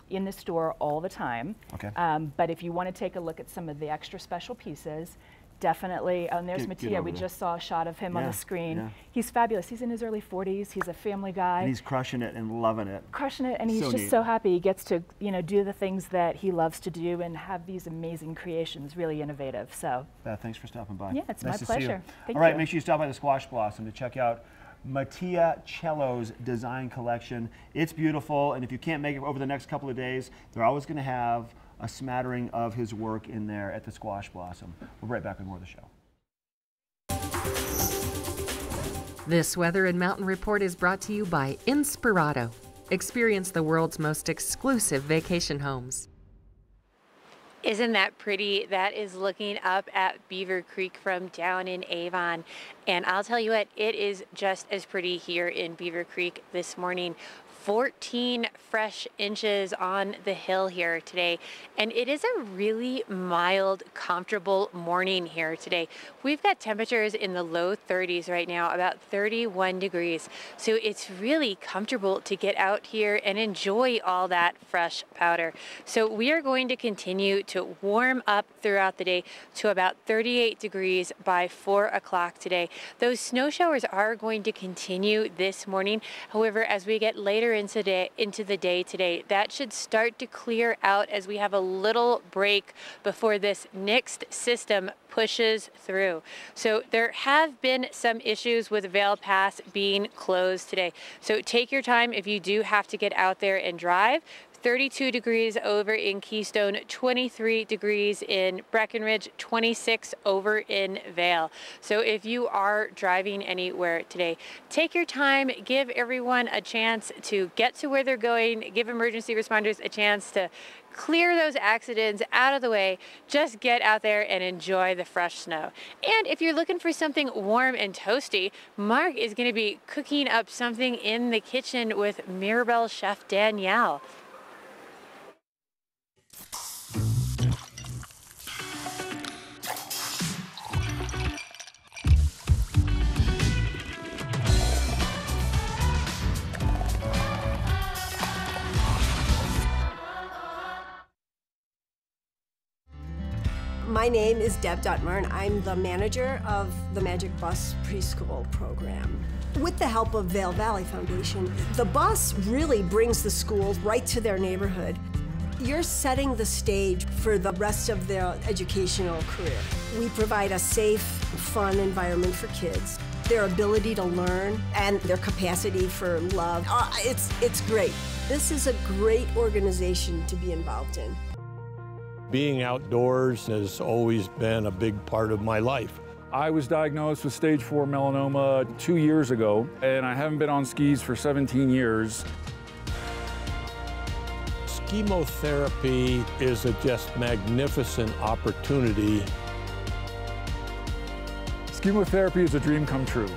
in the store all the time. Okay. But if you want to take a look at some of the extra special pieces, definitely. And there's Get Mattia. over We there. just saw a shot of him on Yeah, the screen. yeah. He's fabulous. He's in his early 40s. He's a family guy. And he's crushing it and loving it. Crushing it, and he's So just neat. so happy. He gets to, you know, do the things that he loves to do and have these amazing creations, really innovative. So, Beth, thanks for stopping by. Yeah, it's nice my to see you. pleasure. Thank All right, you. make sure you stop by the Squash Blossom to check out Mattia Cello's design collection. It's beautiful, and if you can't make it over the next couple of days, they're always going to have a smattering of his work in there at the Squash Blossom. We'll be right back with more of the show. This Weather and Mountain Report is brought to you by Inspirato. Experience the world's most exclusive vacation homes. Isn't that pretty? That is looking up at Beaver Creek from down in Avon. And I'll tell you what, it is just as pretty here in Beaver Creek this morning. 14 fresh inches on the hill here today. And it is a really mild, comfortable morning here today. We've got temperatures in the low 30s right now, about 31 degrees. So it's really comfortable to get out here and enjoy all that fresh powder. So we are going to continue to warm up throughout the day to about 38 degrees by 4 o'clock today. Those snow showers are going to continue this morning. However, as we get later into the day today, that should start to clear out as we have a little break before this next system pushes through. So there have been some issues with Vail Pass being closed today. So take your time if you do have to get out there and drive 32 degrees over in Keystone, 23 degrees in Breckenridge, 26 over in Vail. So if you are driving anywhere today, take your time, give everyone a chance to get to where they're going, give emergency responders a chance to clear those accidents out of the way. Just get out there and enjoy the fresh snow. And if you're looking for something warm and toasty, Mark is going to be cooking up something in the kitchen with Mirabelle chef Danielle. My name is Deb Duttmer, and I'm the manager of the Magic Bus Preschool program. With the help of Vail Valley Foundation, the bus really brings the schools right to their neighborhood. You're setting the stage for the rest of their educational career. We provide a safe, fun environment for kids, their ability to learn, and their capacity for love. It's great. This is a great organization to be involved in. Being outdoors has always been a big part of my life. I was diagnosed with stage 4 melanoma 2 years ago, and I haven't been on skis for 17 years. Chemotherapy is a just magnificent opportunity. Chemotherapy is a dream come true.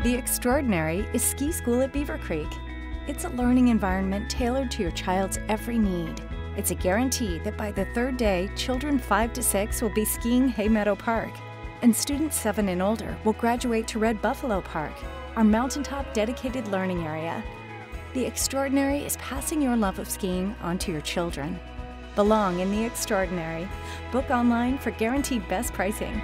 The Extraordinary is ski school at Beaver Creek. It's a learning environment tailored to your child's every need. It's a guarantee that by the third day, children 5 to 6 will be skiing Hay Meadow Park, and students 7 and older will graduate to Red Buffalo Park, our mountaintop dedicated learning area. The Extraordinary is passing your love of skiing on to your children. Belong in the Extraordinary. Book online for guaranteed best pricing.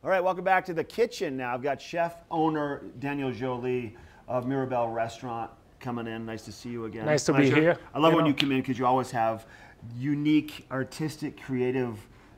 All right, welcome back to the kitchen now. I've got chef owner Daniel Jolie of Mirabelle Restaurant coming in. Nice to see you again. Nice to be here. I love when you come in because you always have unique, artistic, creative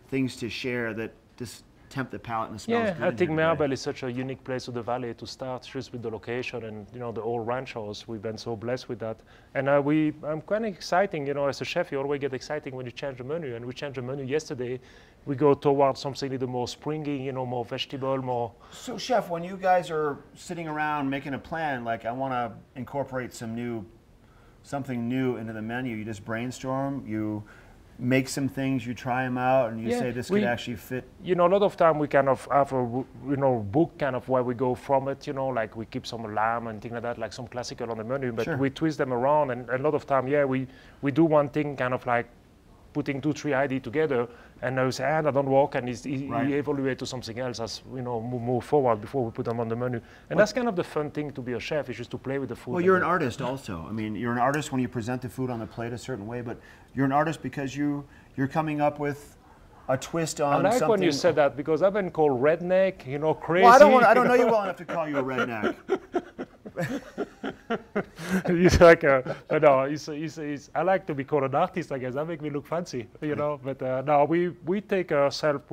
things to share that just tempt the palate and smells good. Yeah, I think Mirabelle is such a unique place of the valley to start, just with the location and the old ranch house. We've been so blessed with that, and I'm kind of exciting. As a chef, you always get exciting when you change the menu, and we changed the menu yesterday. We go towards something a little more springy, more vegetable, more. So, chef, when you guys are sitting around making a plan, like I want to incorporate something new into the menu, you just brainstorm, you make some things, you try them out, and you say this could actually fit. A lot of time we kind of have a book kind of where we go from it. Like we keep some lamb and things like that, like some classical on the menu, but we twist them around, and a lot of time, we do one thing kind of like putting 2-3 ideas together, and I say, that don't work, and he evaluate to something else as move forward before we put them on the menu. And that's kind of the fun thing to be a chef, is just to play with the food. Well, you're an artist also. I mean, you're an artist when you present the food on the plate a certain way, but you're an artist because you're coming up with a twist on something. I like when you said that, because I've been called redneck, crazy. Well, I don't know you well enough to call you a redneck. He's like I like to be called an artist, I guess. That makes me look fancy, But no, we take ourselves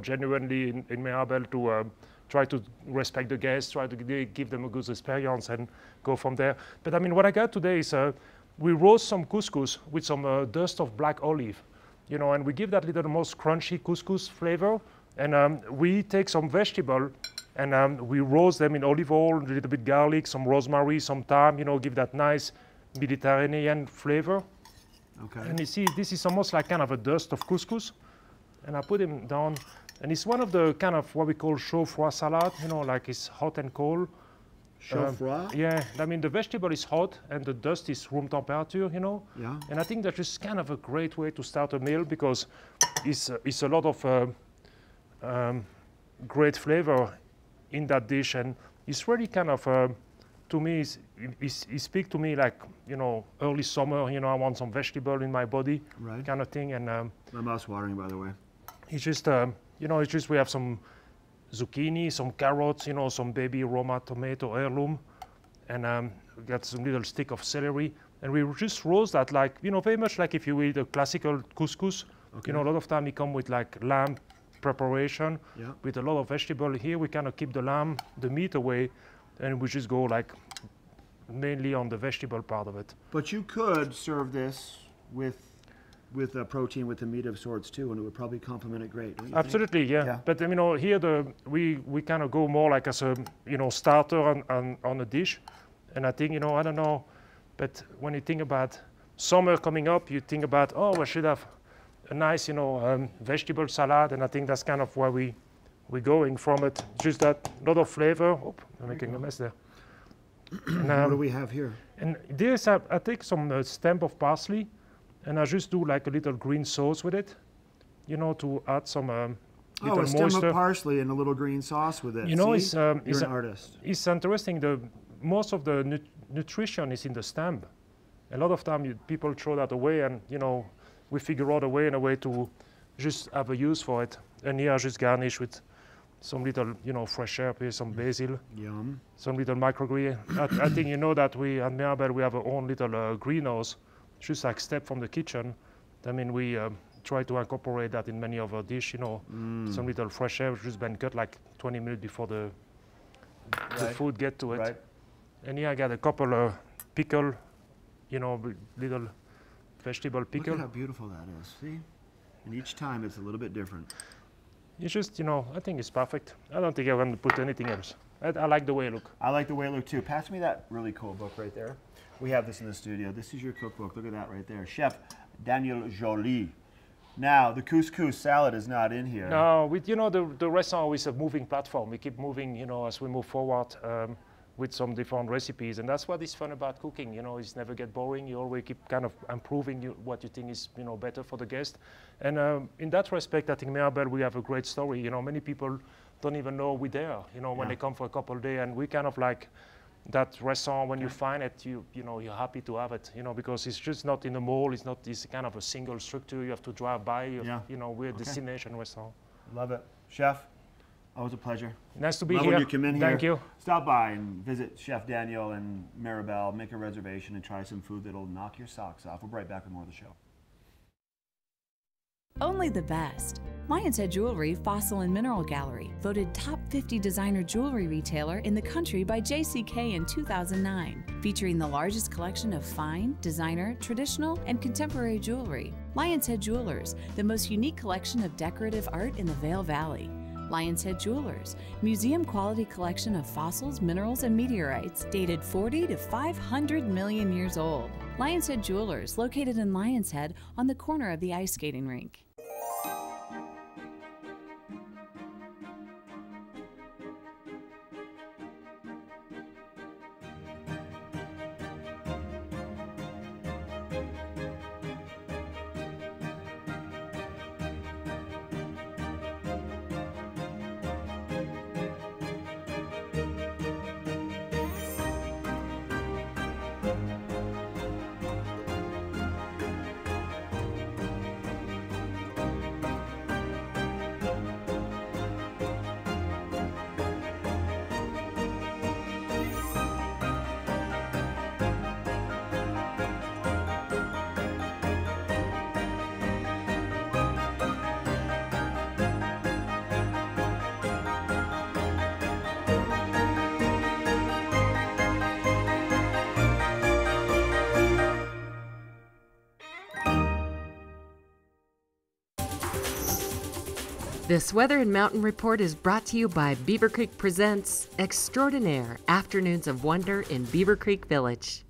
genuinely in Mirabelle to try to respect the guests, try to give them a good experience, and go from there. But I mean, what I got today is we roast some couscous with some dust of black olive, and we give that little most crunchy couscous flavor. And we take some vegetable and we roast them in olive oil, a little bit garlic, some rosemary, some thyme, give that nice Mediterranean flavor. Okay. And you see, this is almost like kind of a dust of couscous. And I put them down, and it's one of the kind of what we call chaud-froid salad, like it's hot and cold. Chaud-froid? Yeah, I mean, the vegetable is hot and the dust is room temperature, Yeah. And I think that's just kind of a great way to start a meal, because it's a lot of great flavor in that dish, and it's really kind of, to me, it speaks to me like, you know, early summer, you know, I want some vegetable in my body, right, kind of thing. And my mouth's watering, by the way. It's just, you know, it's just we have some zucchini, some carrots, you know, some baby Roma tomato heirloom, and we got some little stick of celery, and we just roast that like, you know, very much like if you eat a classical couscous. Okay. You know, a lot of time it come with like lamb preparation, yeah, with a lot of vegetable. Here we kind of keep the lamb, the meat away, and we just go like mainly on the vegetable part of it. But you could serve this with a protein with the meat of sorts too, and it would probably complement it great, don't you Absolutely, think? yeah. But you know, here we kind of go more like as a, you know, starter on a dish, and I think, you know, I don't know, but when you think about summer coming up, you think about, oh, I should have a nice, you know, vegetable salad, and I think that's kind of where we're going from it. Just that lot of flavor. Oh, I'm making a mess there. And, what do we have here? And this, I take some stem of parsley, and I just do like a little green sauce with it, you know, to add some little a stem moisture. of parsley and a little green sauce with it. You know, See? it's an artist. It's interesting. Most of the nutrition is in the stem. A lot of time people throw that away, and you know, we figure out a way to just have a use for it. And here I just garnish with some little, you know, fresh herb here, some basil, yum, some little microgreens. I think you know that we at Mirabel we have our own little greenhouse, just like step from the kitchen. I mean, we try to incorporate that in many of our dish. You know, some little fresh herb just been cut like 20 minutes before the food get to it. Right. And here I got a couple pickle, you know, little vegetable pickle. Look at how beautiful that is. See, and each time it's a little bit different. It's just, you know, I think it's perfect. I don't think I want to put anything else. I like the way it looks. I like the way it looks too. Pass me that really cool book right there. We have this in the studio. This is your cookbook. Look at that right there. Chef Daniel Joly. Now, the couscous salad is not in here. No, you know, the restaurant is a moving platform. We keep moving, you know, as we move forward with some different recipes. And that's what is fun about cooking. You know, it's never get boring. You always keep kind of improving what you think is, you know, better for the guest. And in that respect, I think Mirabel, we have a great story. You know, many people don't even know we're there, you know, when they come for a couple of days. And we kind of like that restaurant, when you find it, you know, you're happy to have it, you know, because it's just not in the mall. It's not this kind of a single structure. You have to drive by. You know, we're a destination restaurant. Love it. Chef, always a pleasure. Nice to be Love here. When you come in here. Thank you. Stop by and visit Chef Daniel and Mirabel. Make a reservation and try some food that'll knock your socks off. We'll be right back with more of the show. Only the best. Lion's Head Jewelry Fossil and Mineral Gallery, voted top 50 designer jewelry retailer in the country by JCK in 2009, featuring the largest collection of fine, designer, traditional, and contemporary jewelry. Lion's Head Jewelers, the most unique collection of decorative art in the Vail Valley. Lion's Head Jewelers, museum quality collection of fossils, minerals, and meteorites dated 40 to 500 million years old. Lion's Head Jewelers, located in Lion's Head on the corner of the ice skating rink. This Weather and Mountain Report is brought to you by Beaver Creek Presents Extraordinaire Afternoons of Wonder in Beaver Creek Village.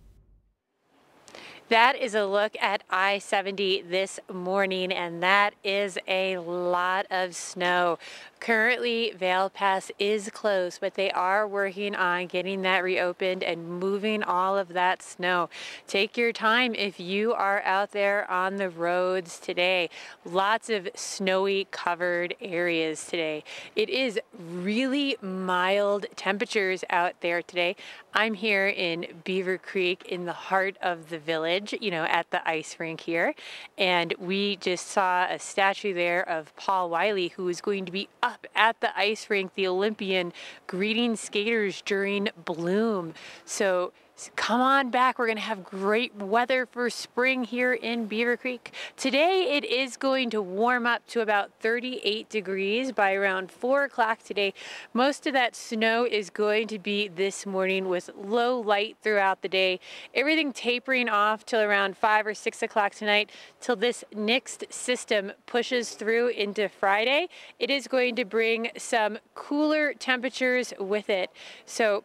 That is a look at I-70 this morning, and that is a lot of snow. Currently, Vail Pass is closed, but they are working on getting that reopened and moving all of that snow. Take your time if you are out there on the roads today. Lots of snowy covered areas today. It is really mild temperatures out there today. I'm here in Beaver Creek in the heart of the village, you know, at the ice rink here. And we just saw a statue there of Paul Wiley, who is going to be up at the ice rink, the Olympian, greeting skaters during Bloom. So come on back. We're going to have great weather for spring here in Beaver Creek. Today it is going to warm up to about 38 degrees by around 4 o'clock today. Most of that snow is going to be this morning with low light throughout the day. Everything tapering off till around 5 or 6 o'clock tonight till this next system pushes through into Friday. It is going to bring some cooler temperatures with it. So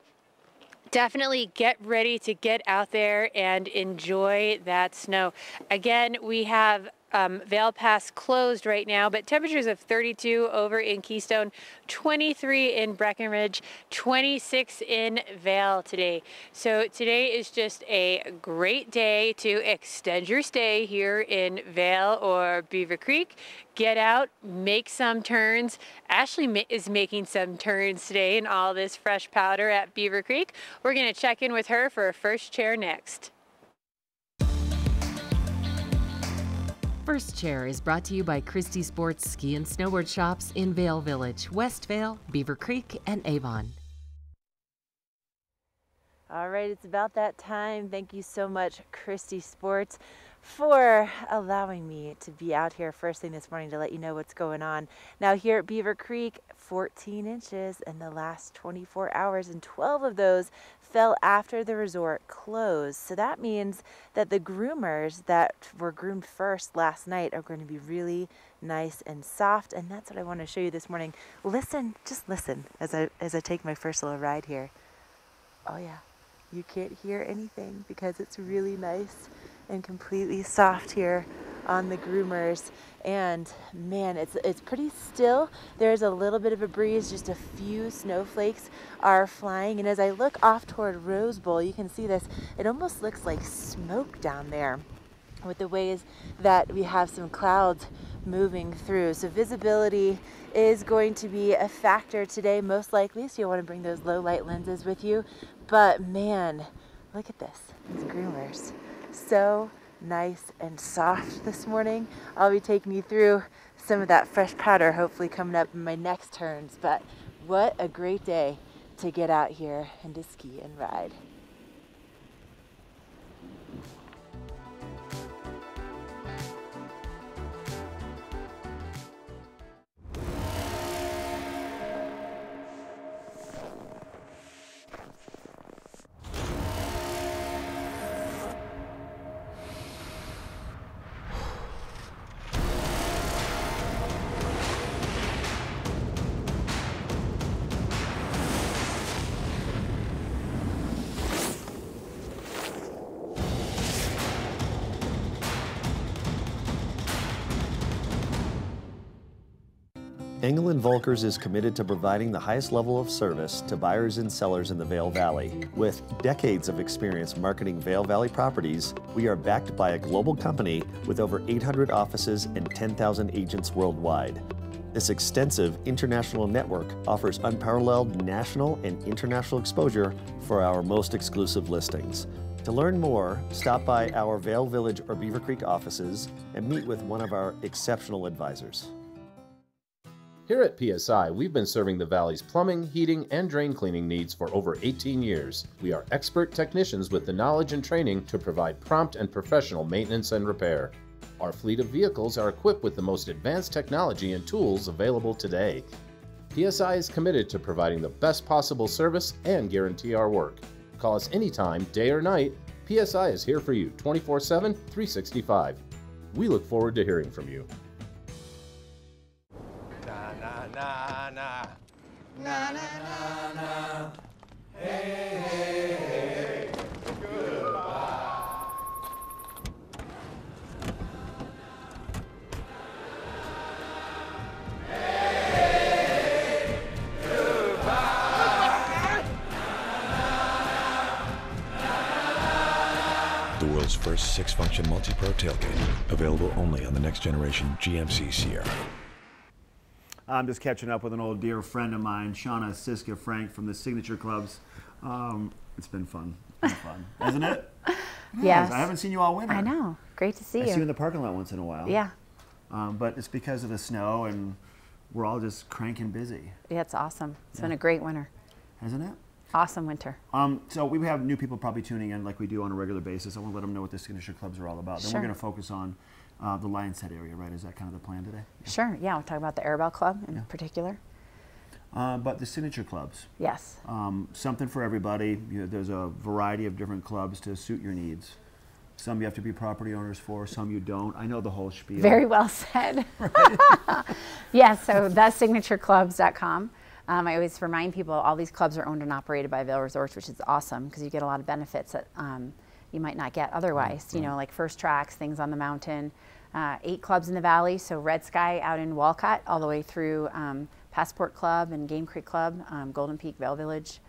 definitely get ready to get out there and enjoy that snow. Again, we have Vail Pass closed right now, but temperatures of 32 over in Keystone, 23 in Breckenridge, 26 in Vail today. So today is just a great day to extend your stay here in Vail or Beaver Creek. Get out, make some turns. Ashley is making some turns today in all this fresh powder at Beaver Creek. We're going to check in with her for a first chair next. First Chair is brought to you by Christie Sports Ski and Snowboard Shops in Vail Village, West Vail, Beaver Creek, and Avon. All right, it's about that time. Thank you so much, Christie Sports, for allowing me to be out here first thing this morning to let you know what's going on. Now here at Beaver Creek, 14 inches in the last 24 hours, and 12 of those fell after the resort closed. So that means that the groomers that were groomed first last night are going to be really nice and soft, and that's what I want to show you this morning. Listen, just listen as I take my first little ride here. Oh yeah, you can't hear anything because it's really nice and completely soft here on the groomers. And man, it's pretty still. There's a little bit of a breeze, just a few snowflakes are flying, and as I look off toward Rose Bowl, you can see this, it almost looks like smoke down there with the ways that we have some clouds moving through. So visibility is going to be a factor today, most likely, so you'll want to bring those low light lenses with you. But man, look at this, these groomers, so nice and soft this morning. I'll be taking you through some of that fresh powder hopefully coming up in my next turns, but what a great day to get out here and to ski and ride. Engel & Volkers is committed to providing the highest level of service to buyers and sellers in the Vail Valley. With decades of experience marketing Vail Valley properties, we are backed by a global company with over 800 offices and 10,000 agents worldwide. This extensive international network offers unparalleled national and international exposure for our most exclusive listings. To learn more, stop by our Vail Village or Beaver Creek offices and meet with one of our exceptional advisors. Here at PSI, we've been serving the Valley's plumbing, heating, and drain cleaning needs for over 18 years. We are expert technicians with the knowledge and training to provide prompt and professional maintenance and repair. Our fleet of vehicles are equipped with the most advanced technology and tools available today. PSI is committed to providing the best possible service and guarantee our work. Call us anytime, day or night. PSI is here for you 24/7, 365. We look forward to hearing from you. Na na na na na na. Hey hey hey. Goodbye. Hey the world's first 6-function multi-pro tailgate, available only on the next generation GMC Sierra. I'm just catching up with an old dear friend of mine, Shauna Siska Frank from the Signature Clubs. It's been fun. It's been fun, hasn't it? Yes. I haven't seen you all winter. I know. Great to see you. I see you in the parking lot once in a while. Yeah. But it's because of the snow, and we're all just cranking busy. Yeah, it's awesome. It's been a great winter. Hasn't it? Awesome winter. So we have new people probably tuning in like we do on a regular basis. I want to let them know what the Signature Clubs are all about. Then we're going to focus on the Lions Head area, right? Is that kind of the plan today? Sure. Yeah, we'll talk about the Arabelle Club in particular. But the Signature Clubs. Yes. Something for everybody. There's a variety of different clubs to suit your needs. Some you have to be property owners for, some you don't. I know the whole spiel. Very well said. Yes, so thesignatureclubs.com. I always remind people all these clubs are owned and operated by Vail Resorts, which is awesome because you get a lot of benefits that you might not get otherwise. You know, like first tracks, things on the mountain. 8 clubs in the valley, so Red Sky out in Walcott, all the way through Passport Club and Game Creek Club, Golden Peak, Vail Village,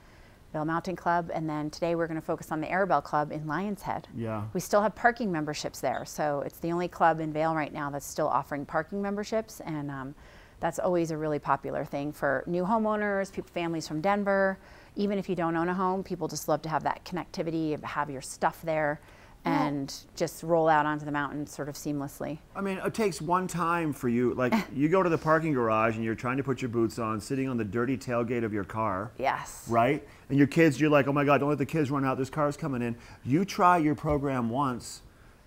Vail Mountain Club, and then today we're going to focus on the Arabelle Club in Lions Head. Yeah. We still have parking memberships there, so it's the only club in Vail right now that's still offering parking memberships, and that's always a really popular thing for new homeowners, families from Denver. Even if you don't own a home, people just love to have that connectivity, have your stuff there, and just roll out onto the mountain sort of seamlessly. I mean, it takes one time for you, like you go to the parking garage and you're trying to put your boots on, sitting on the dirty tailgate of your car. Yes. Right? And your kids, you're like, oh my God, don't let the kids run out, there's cars coming in. You try your program once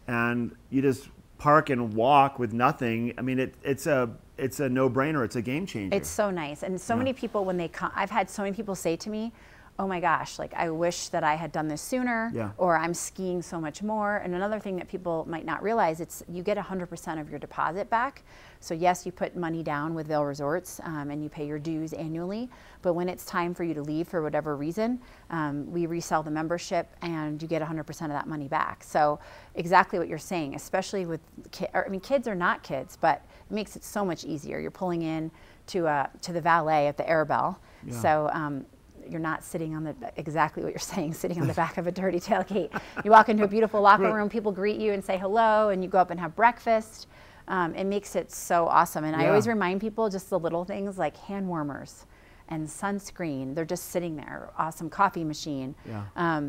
and you just park and walk with nothing. I mean, it's a no-brainer, it's a game changer. It's so nice. And so many people, when they come, I've had so many people say to me, oh my gosh, like I wish that I had done this sooner, or I'm skiing so much more. And another thing that people might not realize, it's you get 100% of your deposit back. So yes, you put money down with Vail Resorts and you pay your dues annually, but when it's time for you to leave for whatever reason, we resell the membership and you get 100% of that money back. So exactly what you're saying, especially with kids, I mean kids are not kids, but it makes it so much easier. You're pulling in to the valet at the Arabelle. Yeah. So you're not sitting on exactly what you're saying, sitting on the back of a dirty tailgate. You walk into a beautiful locker room, people greet you and say hello, and you go up and have breakfast. It makes it so awesome. And I always remind people just the little things like hand warmers and sunscreen. They're just sitting there. Awesome coffee machine. Yeah.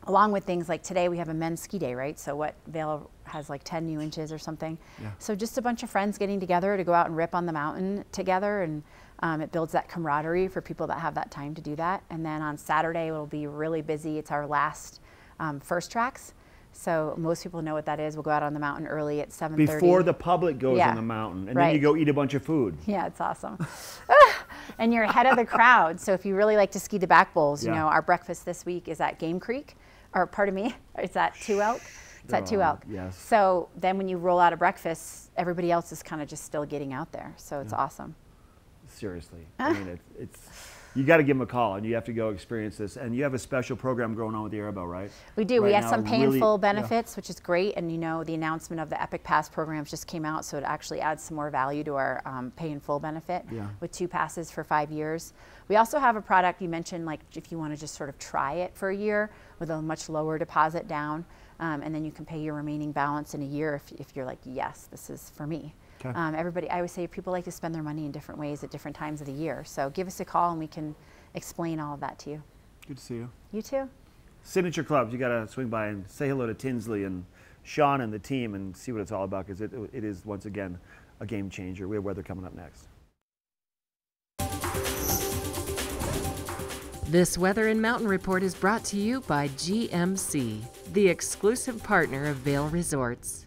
Along with things like today we have a men's ski day, right? So what Vail has like 10 new inches or something. Yeah. So just a bunch of friends getting together to go out and rip on the mountain together, and it builds that camaraderie for people that have that time to do that. And then on Saturday it'll be really busy. It's our last first tracks. So most people know what that is. We'll go out on the mountain early at 7:30. Before the public goes on the mountain, and then you go eat a bunch of food. Yeah, it's awesome. And you're ahead of the crowd. So if you really like to ski the back bowls, you know, our breakfast this week is at Game Creek, or pardon me, it's at Two Elk. It's at Two Elk. Yes. So then when you roll out of breakfast, everybody else is kind of just still getting out there. So it's awesome. Seriously, I mean, it's you got to give them a call, and you have to go experience this. And you have a special program going on with the Arabelle, right? We do. Right we have now, some pay and full really, benefits, which is great. And you know, the announcement of the Epic Pass programs just came out, so it actually adds some more value to our pay and full benefit with 2 passes for 5 years. We also have a product you mentioned, like if you want to just sort of try it for a year with a much lower deposit down, and then you can pay your remaining balance in a year if you're like, yes, this is for me. Okay. Everybody, I always say people like to spend their money in different ways at different times of the year. So give us a call and we can explain all of that to you. Good to see you. You too. Signature Clubs, you got to swing by and say hello to Tinsley and Sean and the team and see what it's all about, because it is, once again, a game changer. We have weather coming up next. This Weather and Mountain Report is brought to you by GMC, the exclusive partner of Vail Resorts.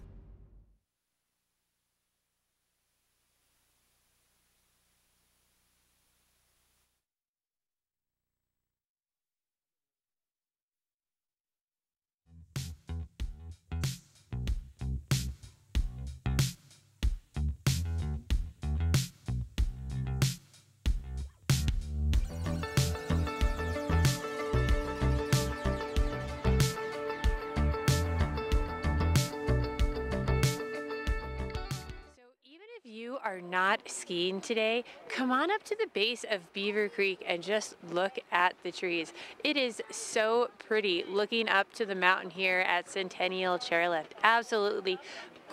are not skiing today, come on up to the base of Beaver Creek and just look at the trees. It is so pretty looking up to the mountain here at Centennial Chairlift. Absolutely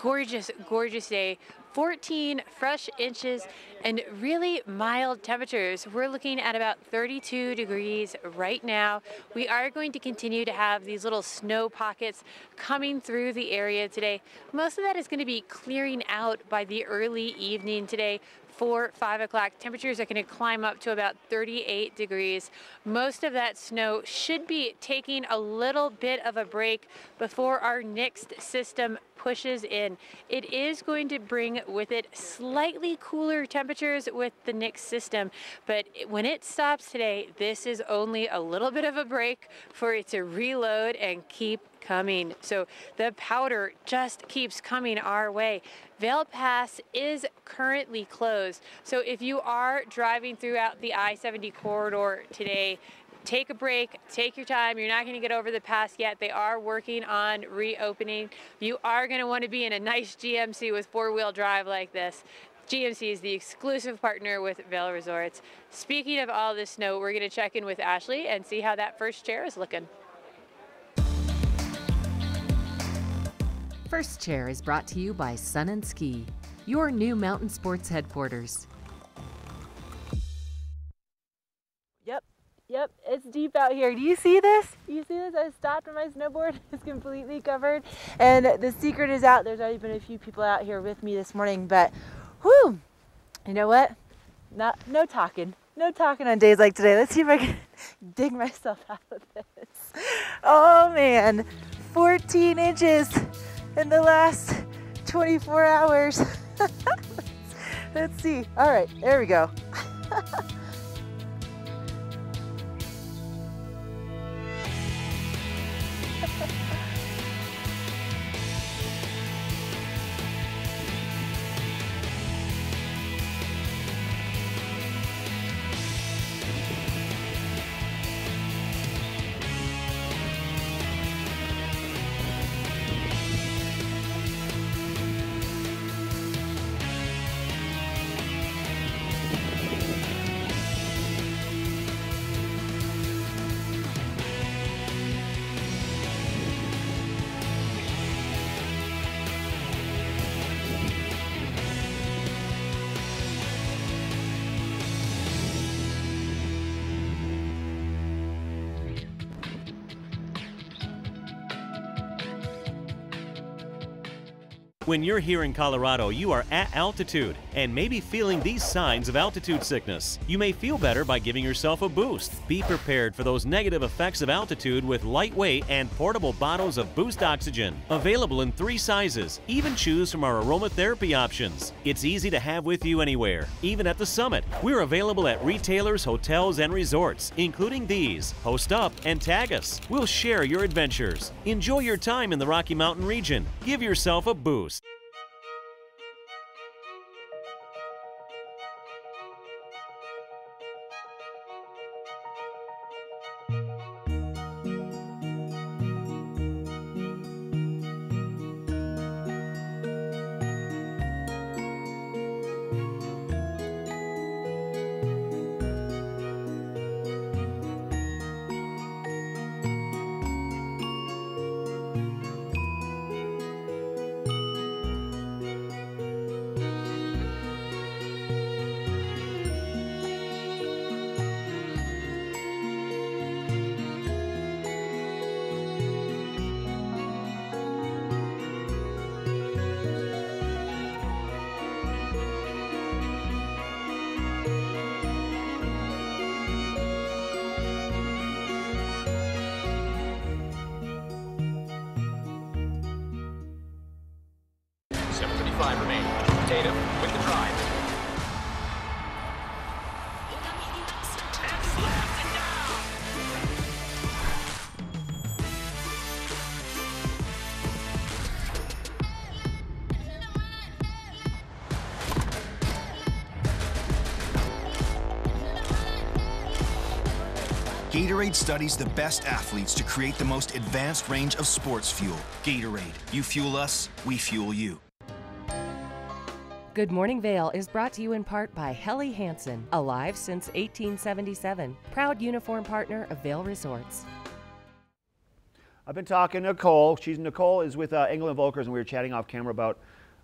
gorgeous, gorgeous day. 14 fresh inches and really mild temperatures. We're looking at about 32 degrees right now. We are going to continue to have these little snow pockets coming through the area today. Most of that is going to be clearing out by the early evening today. 4, 5 o'clock. Temperatures are going to climb up to about 38 degrees. Most of that snow should be taking a little bit of a break before our next system pushes in. It is going to bring with it slightly cooler temperatures with the next system, but when it stops today, this is only a little bit of a break for it to reload and keep coming. So the powder just keeps coming our way. Vail Pass is currently closed. So if you are driving throughout the I-70 corridor today, take a break, take your time. You're not going to get over the pass yet. They are working on reopening. You are going to want to be in a nice GMC with four-wheel drive like this. GMC is the exclusive partner with Vail Resorts. Speaking of all this snow, we're going to check in with Ashley and see how that first chair is looking. First Chair is brought to you by Sun and Ski, your new mountain sports headquarters. Yep, it's deep out here. Do you see this? You see this? I stopped and my snowboard is completely covered. And the secret is out. There's already been a few people out here with me this morning, but whew, you know what? No talking on days like today. Let's see if I can dig myself out of this. Oh man, 14 inches in the last 24 hours. Let's see. All right, there we go. When you're here in Colorado, you are at altitude and maybe feeling these signs of altitude sickness. You may feel better by giving yourself a boost. Be prepared for those negative effects of altitude with lightweight and portable bottles of Boost Oxygen. Available in 3 sizes. Even choose from our aromatherapy options. It's easy to have with you anywhere, even at the summit. We're available at retailers, hotels, and resorts, including these. Post up and tag us. We'll share your adventures. Enjoy your time in the Rocky Mountain region. Give yourself a boost. Remaining. Tatum with the drive. Gatorade studies the best athletes to create the most advanced range of sports fuel. Gatorade. You fuel us, we fuel you. Good Morning Vail is brought to you in part by Helly Hansen, alive since 1877, proud uniform partner of Vail Resorts. I've been talking to Nicole. Nicole is with England Volkers, and we were chatting off camera about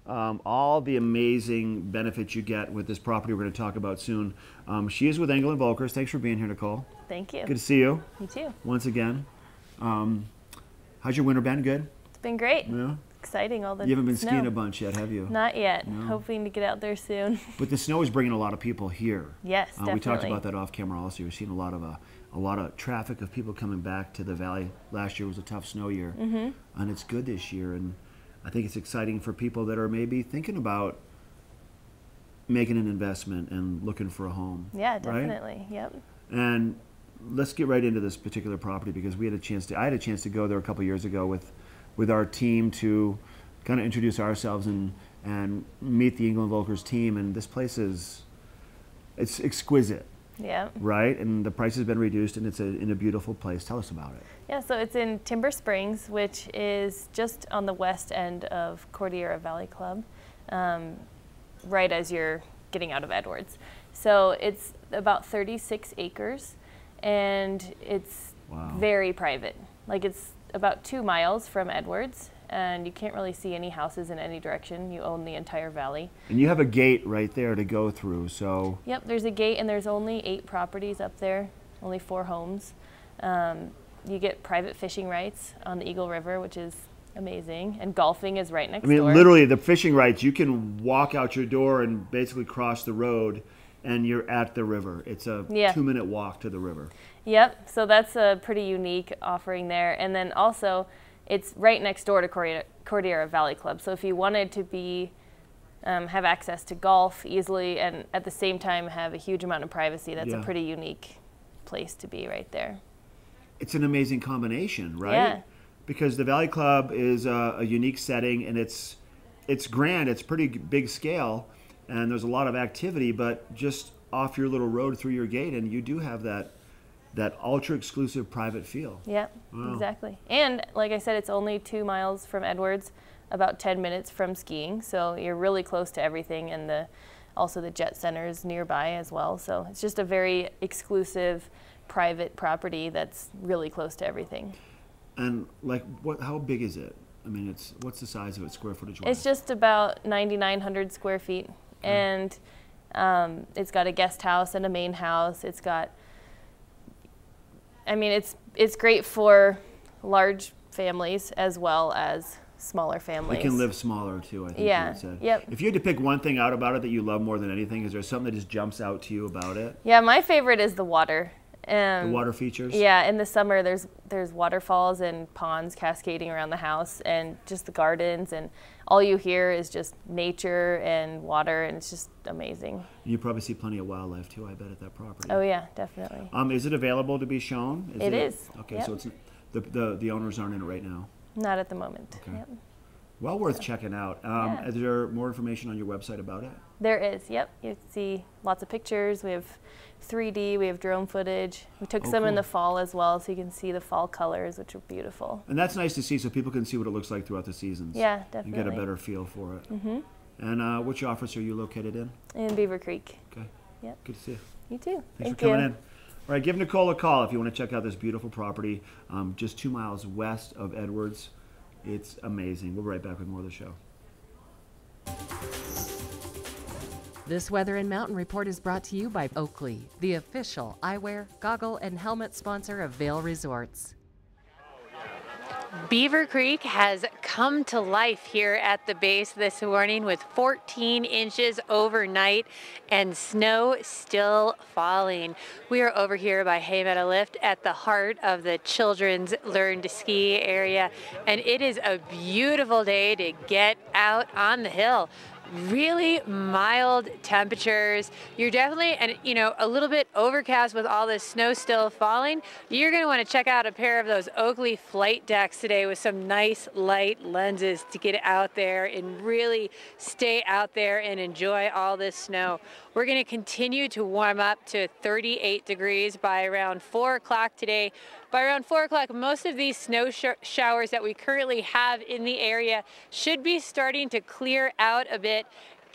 all the amazing benefits you get with this property we're going to talk about soon. She is with England Volkers. Thanks for being here, Nicole. Thank you. Good to see you. You too. Once again. How's your winter been? Good? It's been great. Yeah. Exciting, all the You haven't been snow. skiing a bunch yet, have you? Not yet. No. Hoping to get out there soon. But the snow is bringing a lot of people here. Yes, definitely. We talked about that off camera also. We've seen a lot of traffic of people coming back to the valley. Last year was a tough snow year, and it's good this year. And I think it's exciting for people that are maybe thinking about making an investment and looking for a home. Yeah, definitely. Right? Yep. And let's get right into this particular property because I had a chance to go there a couple years ago with our team to kind of introduce ourselves and meet the England Volkers team. And this place it's exquisite. Yeah. Right? And the price has been reduced and it's in a beautiful place. Tell us about it. Yeah, so it's in Timber Springs, which is just on the west end of Cordillera Valley Club, right as you're getting out of Edwards. So it's about 36 acres and it's very private. Like it's about 2 miles from Edwards and you can't really see any houses in any direction. You own the entire valley. And you have a gate right there to go through, so. Yep, there's a gate and there's only 8 properties up there, only 4 homes. You get private fishing rights on the Eagle River, which is amazing, and golfing is right next door. Literally the fishing rights, you can walk out your door and basically cross the road and you're at the river. It's a 2-minute walk to the river. Yep, so that's a pretty unique offering there. And then also, it's right next door to Cordillera Valley Club. So if you wanted to be have access to golf easily and at the same time have a huge amount of privacy, that's a pretty unique place to be right there. It's an amazing combination, right? Yeah. Because the Valley Club is a unique setting and it's grand, it's pretty big scale and there's a lot of activity, but just off your little road through your gate and you do have that ultra exclusive private feel. Yep, exactly. And like I said, it's only 2 miles from Edwards, about 10 minutes from skiing. So you're really close to everything and also the jet centers nearby as well. So it's just a very exclusive private property that's really close to everything. And how big is it? I mean, what's the size of it square footage wise? It's just about 9,900 square feet. And it's got a guest house and a main house. It's got, it's great for large families as well as smaller families. It can live smaller too, I think you would say. Yep. If you had to pick one thing out about it that you love more than anything, is there something that just jumps out to you about it? Yeah, my favorite is the water. The water features? Yeah, in the summer there's waterfalls and ponds cascading around the house and just the gardens, and all you hear is just nature and water, and it's just amazing. You probably see plenty of wildlife too, I bet, at that property. Oh yeah, definitely. Is it available to be shown? It is. Okay, yep. so it's the owners aren't in it right now? Not at the moment. Okay. Yep. Well worth checking out. Is there more information on your website about it? There is, yep. You can see lots of pictures. We have 3D, we have drone footage. We took some in the fall as well, so you can see the fall colors, which are beautiful. And that's nice to see, so people can see what it looks like throughout the seasons. Yeah, definitely. And get a better feel for it. Mm-hmm. And which office are you located in? In Beaver Creek. Okay. Yep. Good to see you. You too. Thanks for coming in. All right, give Nicole a call if you want to check out this beautiful property just 2 miles west of Edwards. It's amazing. We'll be right back with more of the show. This Weather and Mountain Report is brought to you by Oakley, the official eyewear, goggle, and helmet sponsor of Vail Resorts. Beaver Creek has come to life here at the base this morning with 14 inches overnight and snow still falling. We are over here by Hay Meadow Lift at the heart of the Children's Learn to Ski area, and it is a beautiful day to get out on the hill. Really mild temperatures. You're definitely, and a little bit overcast with all this snow still falling. You're going to want to check out a pair of those Oakley flight decks today with some nice light lenses to get out there and really stay out there and enjoy all this snow. We're going to continue to warm up to 38 degrees by around 4 o'clock today. By around 4 o'clock, most of these snow showers that we currently have in the area should be starting to clear out a bit.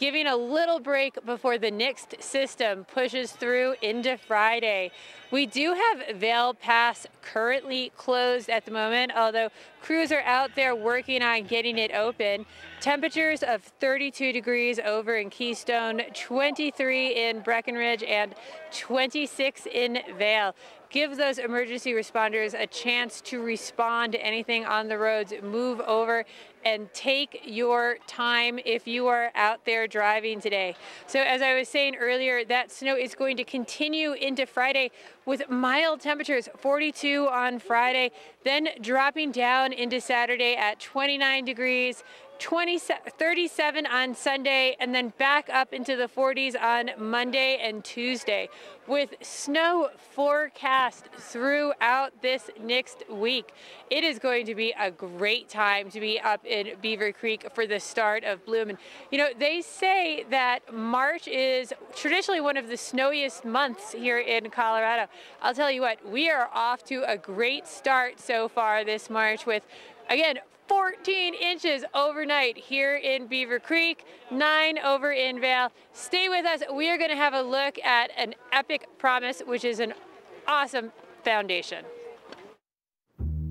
giving a little break before the next system pushes through into Friday. We do have Vail Pass currently closed at the moment, although crews are out there working on getting it open. Temperatures of 32 degrees over in Keystone, 23 in Breckenridge, and 26 in Vail. Give those emergency responders a chance to respond to anything on the roads. Move over and take your time if you are out there driving today. So as I was saying earlier, that snow is going to continue into Friday with mild temperatures, 42 on Friday, then dropping down into Saturday at 29 degrees, 37 on Sunday, and then back up into the 40s on Monday and Tuesday, with snow forecast throughout this next week. It is going to be a great time to be up in Beaver Creek for the start of bloom. And you know, they say that March is traditionally one of the snowiest months here in Colorado. I'll tell you what, we are off to a great start so far this March with, again, 14 inches overnight here in Beaver Creek, 9 over in Vail. Stay with us. We are going to have a look at an Epic Promise, which is an awesome foundation.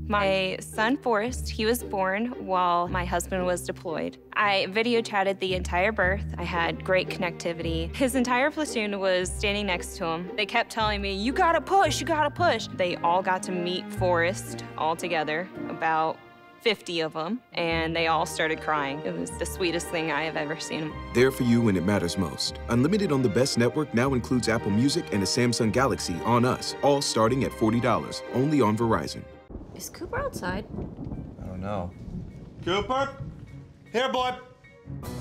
My son, Forrest, he was born while my husband was deployed. I video chatted the entire birth. I had great connectivity. His entire platoon was standing next to him. They kept telling me, you gotta push, you gotta push. They all got to meet Forrest all together, about 50 of them, and they all started crying. It was the sweetest thing I have ever seen. There for you when it matters most. Unlimited on the best network now includes Apple Music and a Samsung Galaxy on us, all starting at $40, only on Verizon. Is Cooper outside? I don't know. Cooper? Here, boy.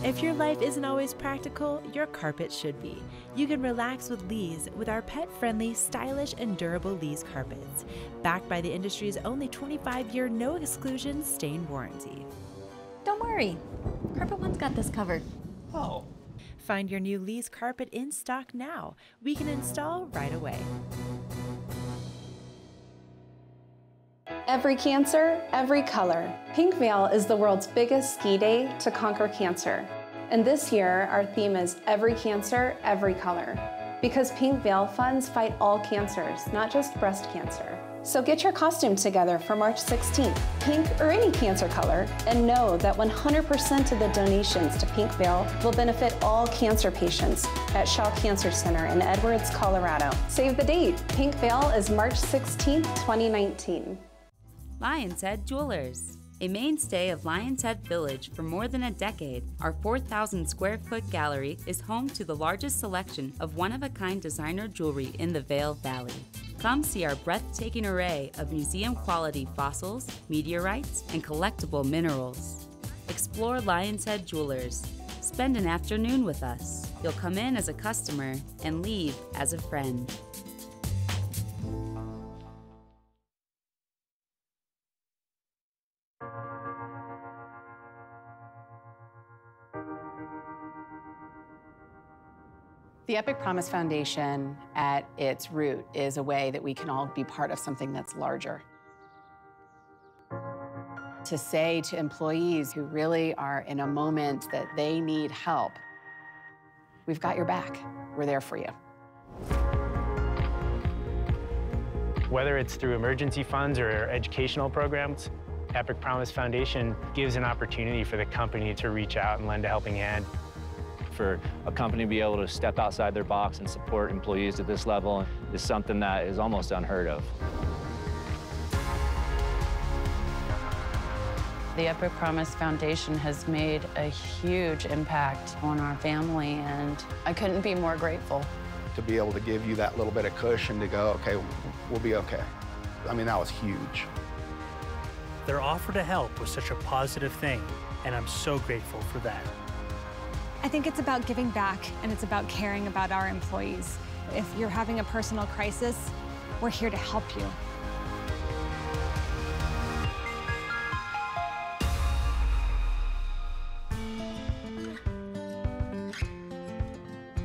If your life isn't always practical, your carpet should be. You can relax with Lee's with our pet-friendly, stylish, and durable Lee's carpets, backed by the industry's only 25-year no-exclusion stain warranty. Don't worry, Carpet One's got this covered. Oh. Find your new Lee's carpet in stock now. We can install right away. Every cancer, every color. Pink Vail is the world's biggest ski day to conquer cancer. And this year, our theme is Every Cancer, Every Color. Because Pink Vail funds fight all cancers, not just breast cancer. So get your costume together for March 16th, pink or any cancer color, and know that 100% of the donations to Pink Vail will benefit all cancer patients at Shaw Cancer Center in Edwards, Colorado. Save the date. Pink Vail is March 16th, 2019. Lion's Head Jewelers. A mainstay of Lion's Head Village for more than a decade, our 4,000 square foot gallery is home to the largest selection of one-of-a-kind designer jewelry in the Vail Valley. Come see our breathtaking array of museum-quality fossils, meteorites, and collectible minerals. Explore Lion's Head Jewelers. Spend an afternoon with us. You'll come in as a customer and leave as a friend. The Epic Promise Foundation, at its root, is a way that we can all be part of something that's larger. To say to employees who really are in a moment that they need help, we've got your back. We're there for you. Whether it's through emergency funds or educational programs, Epic Promise Foundation gives an opportunity for the company to reach out and lend a helping hand. For a company to be able to step outside their box and support employees at this level is something that is almost unheard of. The Epic Promise Foundation has made a huge impact on our family, and I couldn't be more grateful. To be able to give you that little bit of cushion to go, okay, we'll be okay. I mean, that was huge. Their offer to help was such a positive thing, and I'm so grateful for that. I think it's about giving back, and it's about caring about our employees. If you're having a personal crisis, we're here to help you.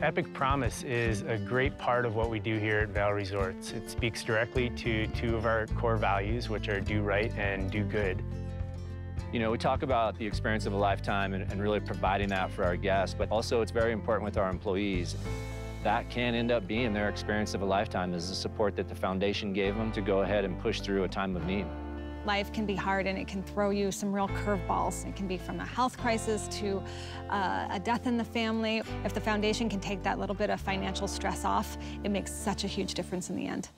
Epic Promise is a great part of what we do here at Vail Resorts. It speaks directly to two of our core values, which are do right and do good. You know, we talk about the experience of a lifetime and really providing that for our guests, but also it's very important with our employees. That can end up being their experience of a lifetime, is the support that the foundation gave them to go ahead and push through a time of need. Life can be hard and it can throw you some real curveballs. It can be from a health crisis to a death in the family. If the foundation can take that little bit of financial stress off, it makes such a huge difference in the end.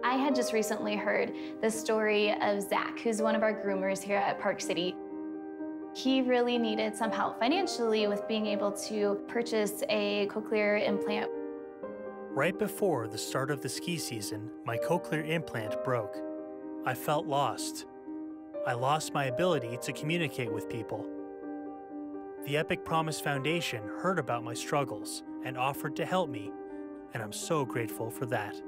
I had just recently heard the story of Zach, who's one of our groomers here at Park City. He really needed some help financially with being able to purchase a cochlear implant. Right before the start of the ski season, my cochlear implant broke. I felt lost. I lost my ability to communicate with people. The Epic Promise Foundation heard about my struggles and offered to help me, and I'm so grateful for that.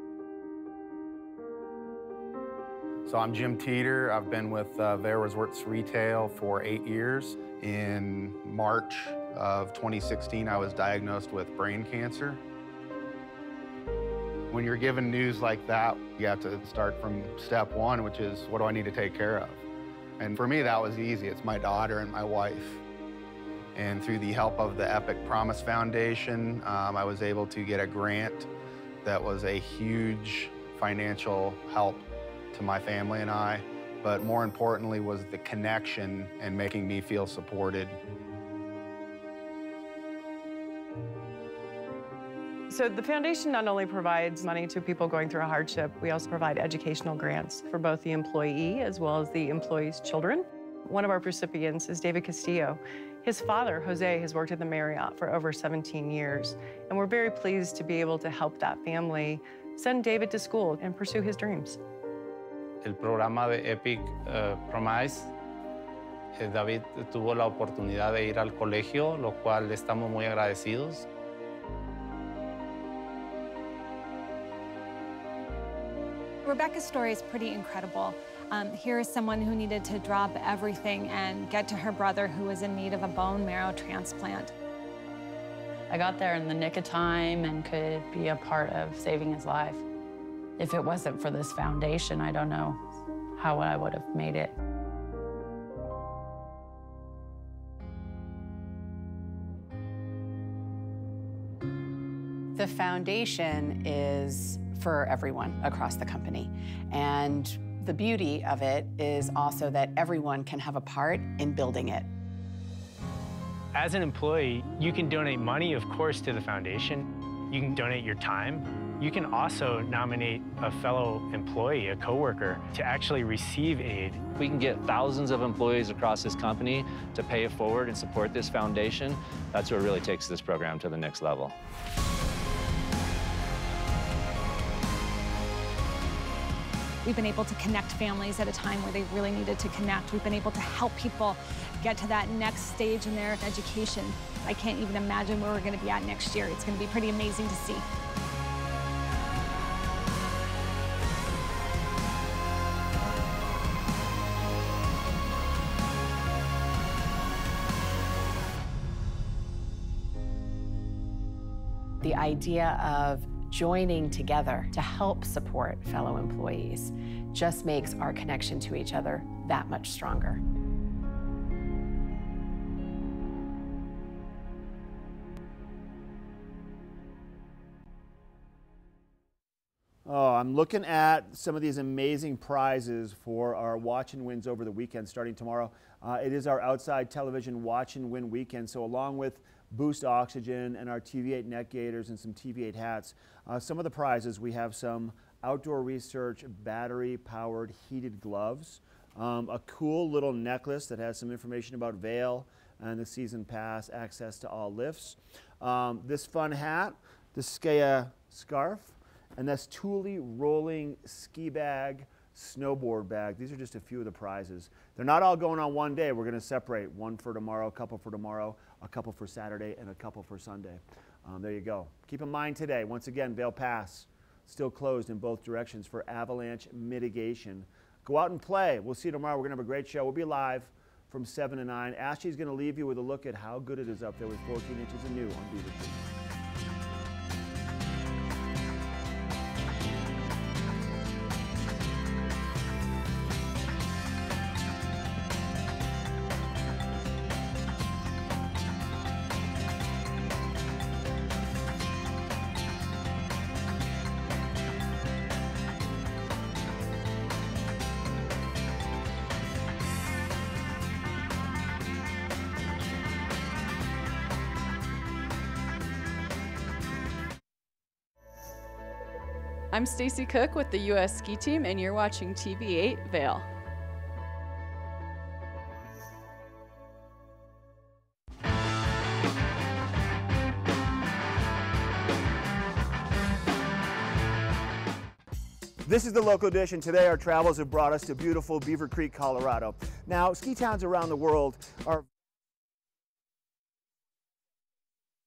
So I'm Jim Teeter. I've been with Vail Resorts Retail for 8 years. In March of 2016, I was diagnosed with brain cancer. When you're given news like that, you have to start from step one, which is, what do I need to take care of? And for me, that was easy. It's my daughter and my wife. And through the help of the Epic Promise Foundation, I was able to get a grant that was a huge financial help to my family and I, but more importantly was the connection and making me feel supported. So the foundation not only provides money to people going through a hardship, we also provide educational grants for both the employee as well as the employee's children. One of our recipients is David Castillo. His father, Jose, has worked at the Marriott for over 17 years, and we're very pleased to be able to help that family send David to school and pursue his dreams. El programa de Epic Promise, David tuvo la oportunidad de ir al colegio, lo cual estamos muy agradecidos. Rebecca's story is pretty incredible. Here is someone who needed to drop everything and get to her brother who was in need of a bone marrow transplant. I got there in the nick of time and could be a part of saving his life. If it wasn't for this foundation, I don't know how I would have made it. The foundation is for everyone across the company. And the beauty of it is also that everyone can have a part in building it. As an employee, you can donate money, of course, to the foundation. You can donate your time. You can also nominate a fellow employee, a coworker, to actually receive aid. We can get thousands of employees across this company to pay it forward and support this foundation. That's what really takes this program to the next level. We've been able to connect families at a time where they really needed to connect. We've been able to help people get to that next stage in their education. I can't even imagine where we're going to be at next year. It's going to be pretty amazing to see. The idea of joining together to help support fellow employees just makes our connection to each other that much stronger. Oh, I'm looking at some of these amazing prizes for our Watch and Wins over the weekend starting tomorrow. It is our outside television Watch and Win weekend, so along with Boost Oxygen and our TV8 neck gaiters and some TV8 hats. Some of the prizes, we have some outdoor research battery-powered heated gloves, a cool little necklace that has some information about Vail and the season pass, access to all lifts. This fun hat, the Skea scarf, and this Thule rolling ski bag, snowboard bag. These are just a few of the prizes. They're not all going on one day. We're going to separate one for tomorrow, a couple for tomorrow, a couple for Saturday, and a couple for Sunday. There you go. Keep in mind today, once again, Vail Pass still closed in both directions for avalanche mitigation. Go out and play. We'll see you tomorrow. We're going to have a great show. We'll be live from 7 to 9. Ashley's going to leave you with a look at how good it is up there with 14 inches of new on Beaver Creek. I'm Stacy Cook with the U.S. Ski Team, and you're watching TV8 Vail. This is the local dish, and today our travels have brought us to beautiful Beaver Creek, Colorado. Now, ski towns around the world are